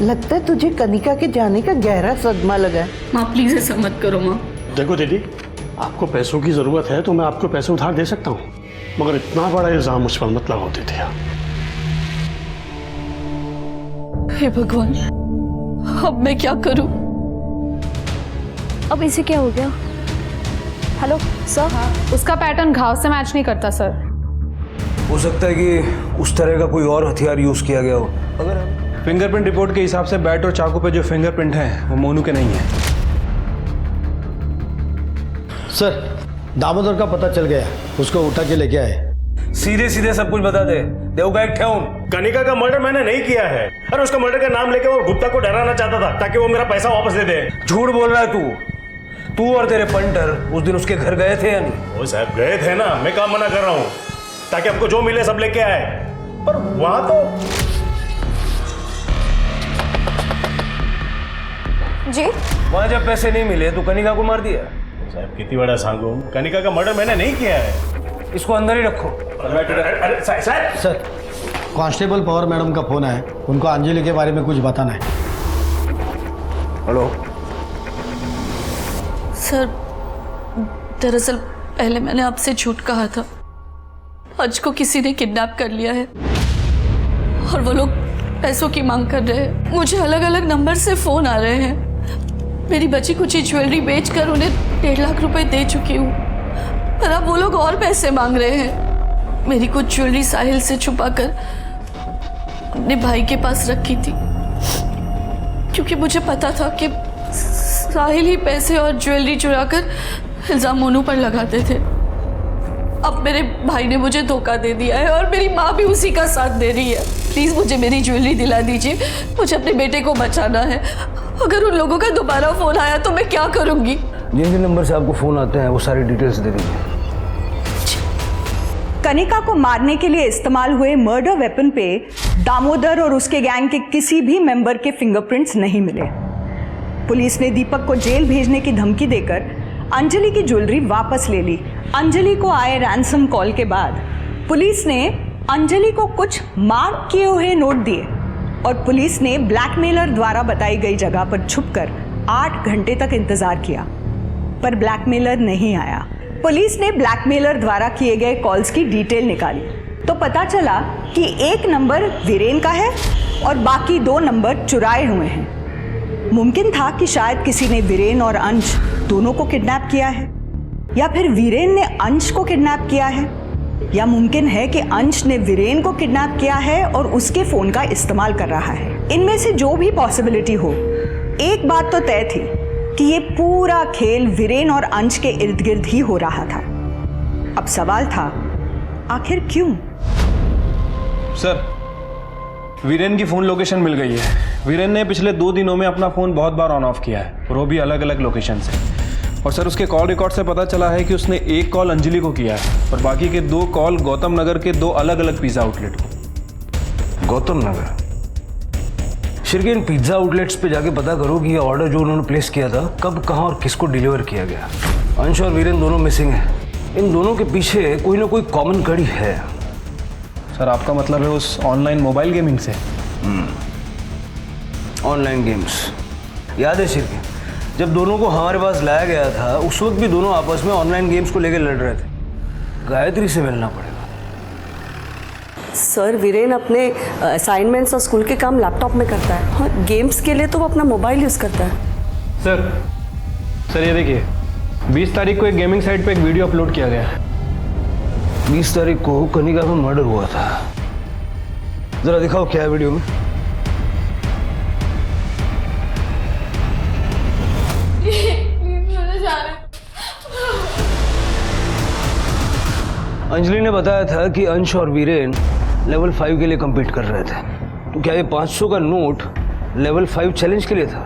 Speaker 4: लगता है तुझे कनिका के जाने का गहरा सदमा लगा है।
Speaker 3: माँ प्लीज ऐसा मत करो माँ।
Speaker 15: देखो दीदी, आपको पैसों की जरूरत है तो मैं आपको पैसे उधार दे सकता हूँ, मगर इतना बड़ा इल्जाम मुझ पर मत लगाओ दीदी।
Speaker 3: हे भगवान, अब मैं क्या करूं?
Speaker 5: अब इसे क्या हो गया? Hello sir. उसका पैटर्न घाव से मैच नहीं करता सर।
Speaker 22: हो सकता है कि उस तरह का कोई और हथियार यूज किया गया हो। अगर
Speaker 9: फिंगरप्रिंट रिपोर्ट के हिसाब से बैट और चाकू पे जो फिंगरप्रिंट है वो मोनू के नहीं है।
Speaker 6: सर, दामोदर का पता चल गया, उसको उठा के लेके आए।
Speaker 22: सीधे सीधे सब कुछ बता दे। देवगा एक ठेऊन।
Speaker 15: कनिका का मर्डर मैंने नहीं किया है। अरे उसका मर्डर का नाम लेके वो गुप्ता को डराना चाहता था ताकि वो मेरा पैसा वापस दे दे।
Speaker 22: झूठ बोल रहा है तू और तेरे पंटर उस दिन उसके घर गए थे या नहीं?
Speaker 15: वो साहब गए थे ना, मैं काम मना कर रहा हूँ ताकि आपको जो मिले सब लेके आए, पर वहां तो
Speaker 5: जी
Speaker 22: वहां जब पैसे नहीं मिले तो कनिका को मार दिया।
Speaker 15: साहब कितनी बड़ा सांगू, कनिका का मर्डर मैंने नहीं किया है।
Speaker 22: इसको अंदर ही रखो।
Speaker 15: अरे
Speaker 6: सर, कांस्टेबल पवार मैडम का फोन है, उनको अंजलि के बारे में कुछ बताना है।
Speaker 22: हेलो
Speaker 3: सर, दरअसल पहले मैंने आपसे झूठ कहा था। अंश को किसी ने किडनैप कर लिया है और वो लोग पैसों की मांग कर रहे हैं। मुझे अलग अलग नंबर से फोन आ रहे हैं। मेरी बची कुछ ज्वेलरी बेचकर उन्हें 1.5 लाख रुपए दे चुकी हूँ, पर अब वो लोग और पैसे मांग रहे हैं। मेरी कुछ ज्वेलरी साहिल से छुपाकर अपने भाई के पास रखी थी, क्योंकि मुझे पता था कि साहिल ही पैसे और ज्वेलरी चुराकर इल्जाम मोनू पर लगाते थे। अब मेरे भाई ने मुझे धोखा दे दिया है और मेरी माँ भी उसी का साथ दे रही है। प्लीज मुझे मेरी ज्वेलरी दिला दीजिए, मुझे अपने बेटे को बचाना है। अगर उन लोगों का दोबारा फोन आया तो मैं क्या करूंगी?
Speaker 22: जिन जिन नंबर से आपको फोन आते हैं वो सारी डिटेल्स दे दीजिए।
Speaker 23: कनिका को मारने के लिए इस्तेमाल हुए मर्डर वेपन पे दामोदर और उसके गैंग के किसी भी मेंबर के फिंगरप्रिंट्स नहीं मिले। पुलिस ने दीपक को जेल भेजने की धमकी देकर अंजलि की ज्वेलरी वापस ले ली। अंजलि को आए रैंसम कॉल के बाद पुलिस ने अंजलि को कुछ मार्क किए हुए नोट दिए और पुलिस ने ब्लैकमेलर द्वारा बताई गई जगह पर छुपकर 8 घंटे तक इंतजार किया, पर ब्लैकमेलर नहीं आया। पुलिस ने ब्लैकमेलर द्वारा किए गए कॉल्स की डिटेल निकाली तो पता चला कि एक नंबर वीरेन का है और बाकी 2 नंबर चुराए हुए हैं। मुमकिन था कि शायद किसी ने वीरेन और अंश दोनों को किडनैप किया है, या फिर वीरेन ने अंश को किडनैप किया है, या मुमकिन है कि अंश ने वीरेन को किडनैप किया है और उसके फोन का इस्तेमाल कर रहा है। इनमें से जो भी पॉसिबिलिटी हो, एक बात तो तय थी कि ये पूरा खेल वीरेन और अंश के इर्द गिर्द ही हो रहा था। अब सवाल था, आखिर क्यों?
Speaker 9: सर, वीरेन की फ़ोन लोकेशन मिल गई है। वीरेन ने पिछले 2 दिनों में अपना फ़ोन बहुत बार ऑन ऑफ किया है, और वो भी अलग अलग लोकेशन से। और सर, उसके कॉल रिकॉर्ड से पता चला है कि उसने एक कॉल अंजलि को किया है और बाकी के 2 कॉल गौतम नगर के 2 अलग अलग पिज़्ज़ा आउटलेट को।
Speaker 22: गौतम नगर? शिरके इन पिज़्ज़ा आउटलेट्स पे जाके पता करो कि ये ऑर्डर जो उन्होंने प्लेस किया था कब, कहाँ और किसको डिलीवर किया गया। अंश और वीरेन दोनों मिसिंग हैं। इन दोनों के पीछे कोई ना कोई कॉमन कड़ी है।
Speaker 9: सर, आपका मतलब है उस ऑनलाइन मोबाइल गेमिंग से?
Speaker 22: Online games. याद है शिरके, जब दोनों को हमारे पास लाया गया था उस वक्त भी दोनों आपस में ऑनलाइन गेम्स को लेकर लड़ रहे थे। गायत्री से मिलना पड़ेगा।
Speaker 18: सर, वीरेन अपने असाइनमेंट्स और स्कूल के काम लैपटॉप में करता है। हाँ, गेम्स के लिए तो वो अपना मोबाइल यूज़ करता है।
Speaker 9: सर ये देखिए, 20 तारीख को एक गेमिंग साइट पे एक वीडियो अपलोड किया गया है।
Speaker 22: 20 तारीख को कनिका में मर्डर हुआ था। जरा दिखाओ क्या है वीडियो में। अंजलि ने बताया था कि अंश और वीरेन लेवल 5 के लिए compete कर रहे थे। तो क्या ये 500 का नोट लेवल 5 चैलेंज के लिए था?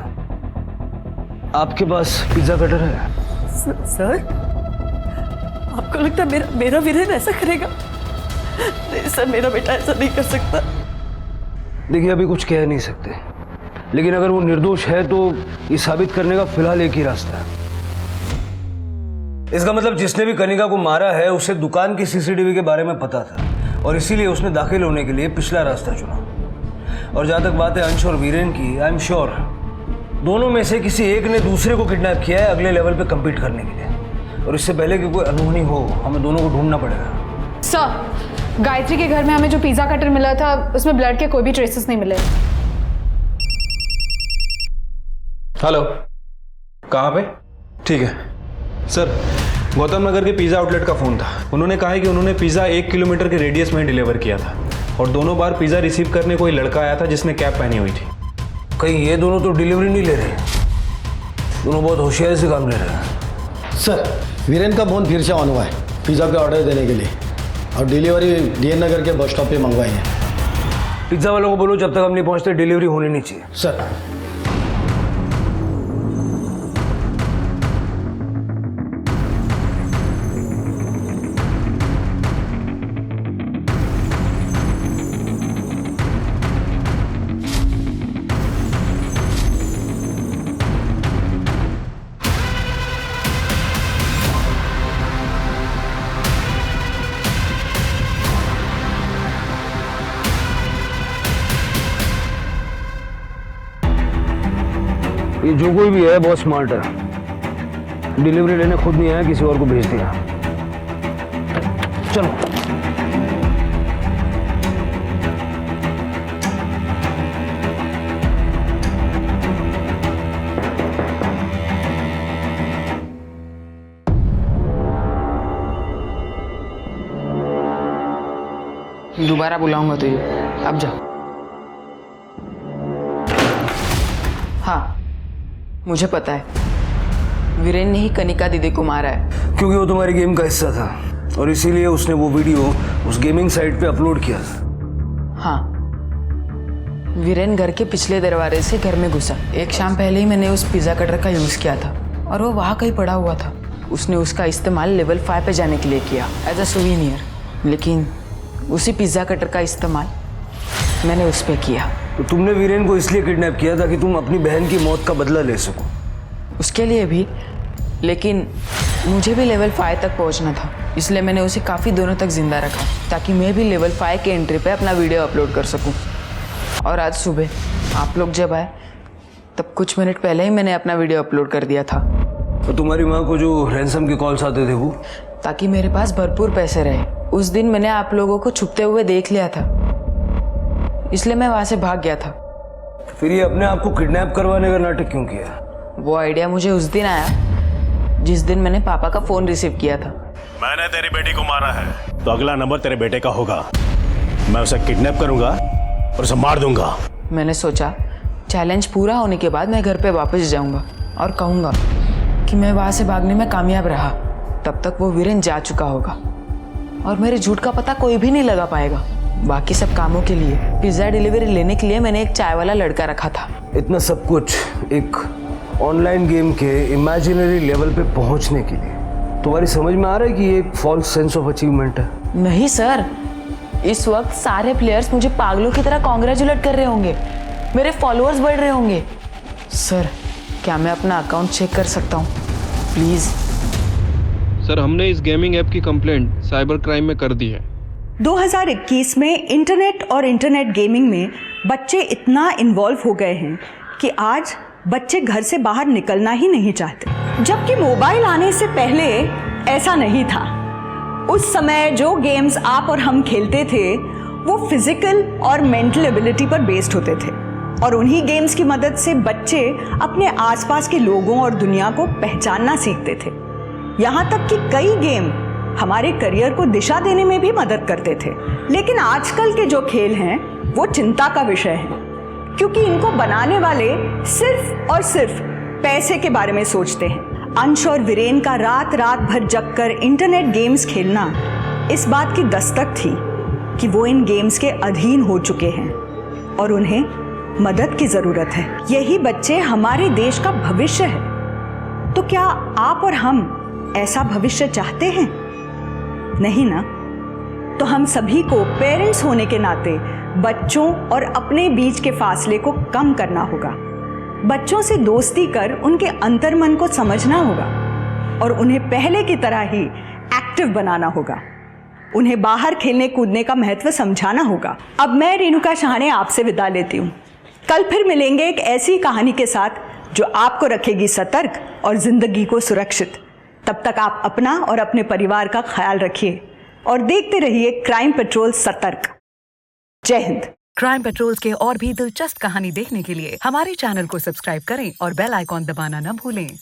Speaker 22: आपके पास पिज्जा कटर है?
Speaker 18: सर, आपको लगता है मेरा वीरेन ऐसा करेगा? नहीं सर, मेरा बेटा ऐसा नहीं कर सकता।
Speaker 22: देखिए, अभी कुछ कह नहीं सकते, लेकिन अगर वो निर्दोष है तो ये साबित करने का फिलहाल एक ही रास्ता है। इसका मतलब जिसने भी कनिका को मारा है उसे दुकान की सीसीटीवी के बारे में पता था और इसीलिए उसने दाखिल होने के लिए पिछला रास्ता चुना। और जहां तक बात है अंश और वीरेन की, आई एम श्योर दोनों में से किसी एक ने दूसरे को किडनैप किया है अगले लेवल पे कम्पीट करने के लिए। और इससे पहले कि कोई अनहोनी हो, हमें दोनों को ढूंढना पड़ेगा।
Speaker 5: सर, गायत्री के घर में हमें जो पिज्जा कटर मिला था उसमें ब्लड के कोई भी ट्रेसेस नहीं मिले।
Speaker 7: हेलो, कहाँ पे? ठीक है सर, गौतम नगर के पिज़्ज़ा आउटलेट का फ़ोन था। उन्होंने कहा है कि उन्होंने पिज़्ज़ा 1 किलोमीटर के रेडियस में डिलीवर किया था और दोनों बार पिज़्ज़ा रिसीव करने कोई लड़का आया था जिसने कैप पहनी हुई थी।
Speaker 22: कहीं ये दोनों तो डिलीवरी नहीं ले रहे? दोनों बहुत होशियारी से काम ले रहे हैं।
Speaker 6: सर, वीरेन का फोन फिर से ऑन हुआ है पिज़्ज़ा का ऑर्डर देने के लिए और डिलीवरी डीएन नगर के बस स्टॉप पे मंगवाई है।
Speaker 22: पिज़्ज़ा वालों को बोलो जब तक हम नहीं पहुंचते डिलीवरी होनी नहीं चाहिए।
Speaker 6: सर।
Speaker 22: ये जो कोई भी है बहुत स्मार्ट है। डिलीवरी लेने खुद नहीं आया, किसी और को भेज दिया। चलो।
Speaker 16: दोबारा बुलाऊंगा तुझे, अब जा। हाँ, मुझे पता है वीरेन ने ही कनिका दीदी को मारा है।
Speaker 22: क्योंकि वो तुम्हारी गेम का हिस्सा था और इसीलिए उसने वो वीडियो उस गेमिंग साइट पे अपलोड किया था।
Speaker 16: हाँ, वीरेन घर के पिछले दरवाजे से घर में घुसा। एक शाम पहले ही मैंने उस पिज़्ज़ा कटर का यूज़ किया था और वो वहाँ कहीं पड़ा हुआ था। उसने उसका इस्तेमाल लेवल 5 पे जाने के लिए किया एज अ सुवीनियर, लेकिन उसी पिज़्ज़ा कटर का इस्तेमाल मैंने उस पर किया।
Speaker 22: तो तुमने वीरेन को इसलिए किडनैप किया था कि तुम अपनी बहन की मौत का बदला ले सको?
Speaker 16: उसके लिए भी, लेकिन मुझे भी लेवल 5 तक पहुंचना था, इसलिए मैंने उसे काफ़ी दिनों तक जिंदा रखा ताकि मैं भी लेवल 5 के एंट्री पे अपना वीडियो अपलोड कर सकूं। और आज सुबह आप लोग जब आए तब कुछ मिनट पहले ही मैंने अपना वीडियो अपलोड कर दिया था।
Speaker 22: तो तुम्हारी माँ को जो रैंसम के कॉल्स आते थे वो?
Speaker 16: ताकि मेरे पास भरपूर पैसे रहे। उस दिन मैंने आप लोगों को छुपते हुए देख लिया था, इसलिए मैं वहां से भाग गया था।
Speaker 22: फिर ये अपने आप को किडनैप करवाने का नाटक क्यों किया?
Speaker 16: वो आइडिया मुझे उस दिन आया जिस दिन मैंने पापा का फोन रिसीव किया था।
Speaker 15: मैंने तेरी बेटी को मारा है तो अगला नंबर तेरे बेटे का होगा। मैं उसे किडनैप करूंगा और उसे मार दूंगा।
Speaker 16: मैंने सोचा चैलेंज पूरा होने के बाद मैं घर पे वापस जाऊंगा और कहूंगा कि मैं वहां से भागने में कामयाब रहा। तब तक वो वीरेन जा चुका होगा और मेरे झूठ का पता कोई भी नहीं लगा पाएगा। बाकी सब कामों के लिए, पिज्ज़ा डिलीवरी लेने के लिए मैंने एक चाय वाला लड़का रखा था।
Speaker 22: इतना सब कुछ एक ऑनलाइन गेम के इमेजिनरी लेवल पे पहुंचने के लिए। तुम्हारी समझ में आ रहा है कि ये एक फॉल्स सेंस ऑफ अचीवमेंट है?
Speaker 16: नहीं सर, इस वक्त सारे प्लेयर्स मुझे पागलों की तरह कॉन्ग्रेचुलेट कर रहे होंगे, मेरे फॉलोअर्स बढ़ रहे होंगे। सर, क्या मैं अपना अकाउंट चेक कर सकता हूँ प्लीज़?
Speaker 7: सर, हमने इस गेमिंग ऐप की कंप्लेंट साइबर क्राइम में कर दी है।
Speaker 23: 2021 में इंटरनेट और इंटरनेट गेमिंग में बच्चे इतना इन्वॉल्व हो गए हैं कि आज बच्चे घर से बाहर निकलना ही नहीं चाहते। जबकि मोबाइल आने से पहले ऐसा नहीं था। उस समय जो गेम्स आप और हम खेलते थे वो फिजिकल और मेंटल एबिलिटी पर बेस्ड होते थे और उन्हीं गेम्स की मदद से बच्चे अपने आसपास के लोगों और दुनिया को पहचानना सीखते थे। यहाँ तक कि कई गेम हमारे करियर को दिशा देने में भी मदद करते थे। लेकिन आजकल के जो खेल हैं वो चिंता का विषय है, क्योंकि इनको बनाने वाले सिर्फ और सिर्फ पैसे के बारे में सोचते हैं। अंश और वीरेन का रात रात भर जगकर इंटरनेट गेम्स खेलना इस बात की दस्तक थी कि वो इन गेम्स के अधीन हो चुके हैं और उन्हें मदद की जरूरत है। यही बच्चे हमारे देश का भविष्य है। तो क्या आप और हम ऐसा भविष्य चाहते हैं? नहीं ना? तो हम सभी को पेरेंट्स होने के नाते बच्चों और अपने बीच के फासले को कम करना होगा। बच्चों से दोस्ती कर उनके अंतर्मन को समझना होगा और उन्हें पहले की तरह ही एक्टिव बनाना होगा। उन्हें बाहर खेलने कूदने का महत्व समझाना होगा। अब मैं रेणुका शहाणे आपसे विदा लेती हूँ। कल फिर मिलेंगे एक ऐसी कहानी के साथ जो आपको रखेगी सतर्क और जिंदगी को सुरक्षित। तब तक आप अपना और अपने परिवार का ख्याल रखिए और देखते रहिए क्राइम पेट्रोल सतर्क। जय हिंद।
Speaker 8: क्राइम पेट्रोल के और भी दिलचस्प कहानी देखने के लिए हमारे चैनल को सब्सक्राइब करें और बेल आइकॉन दबाना न भूलें।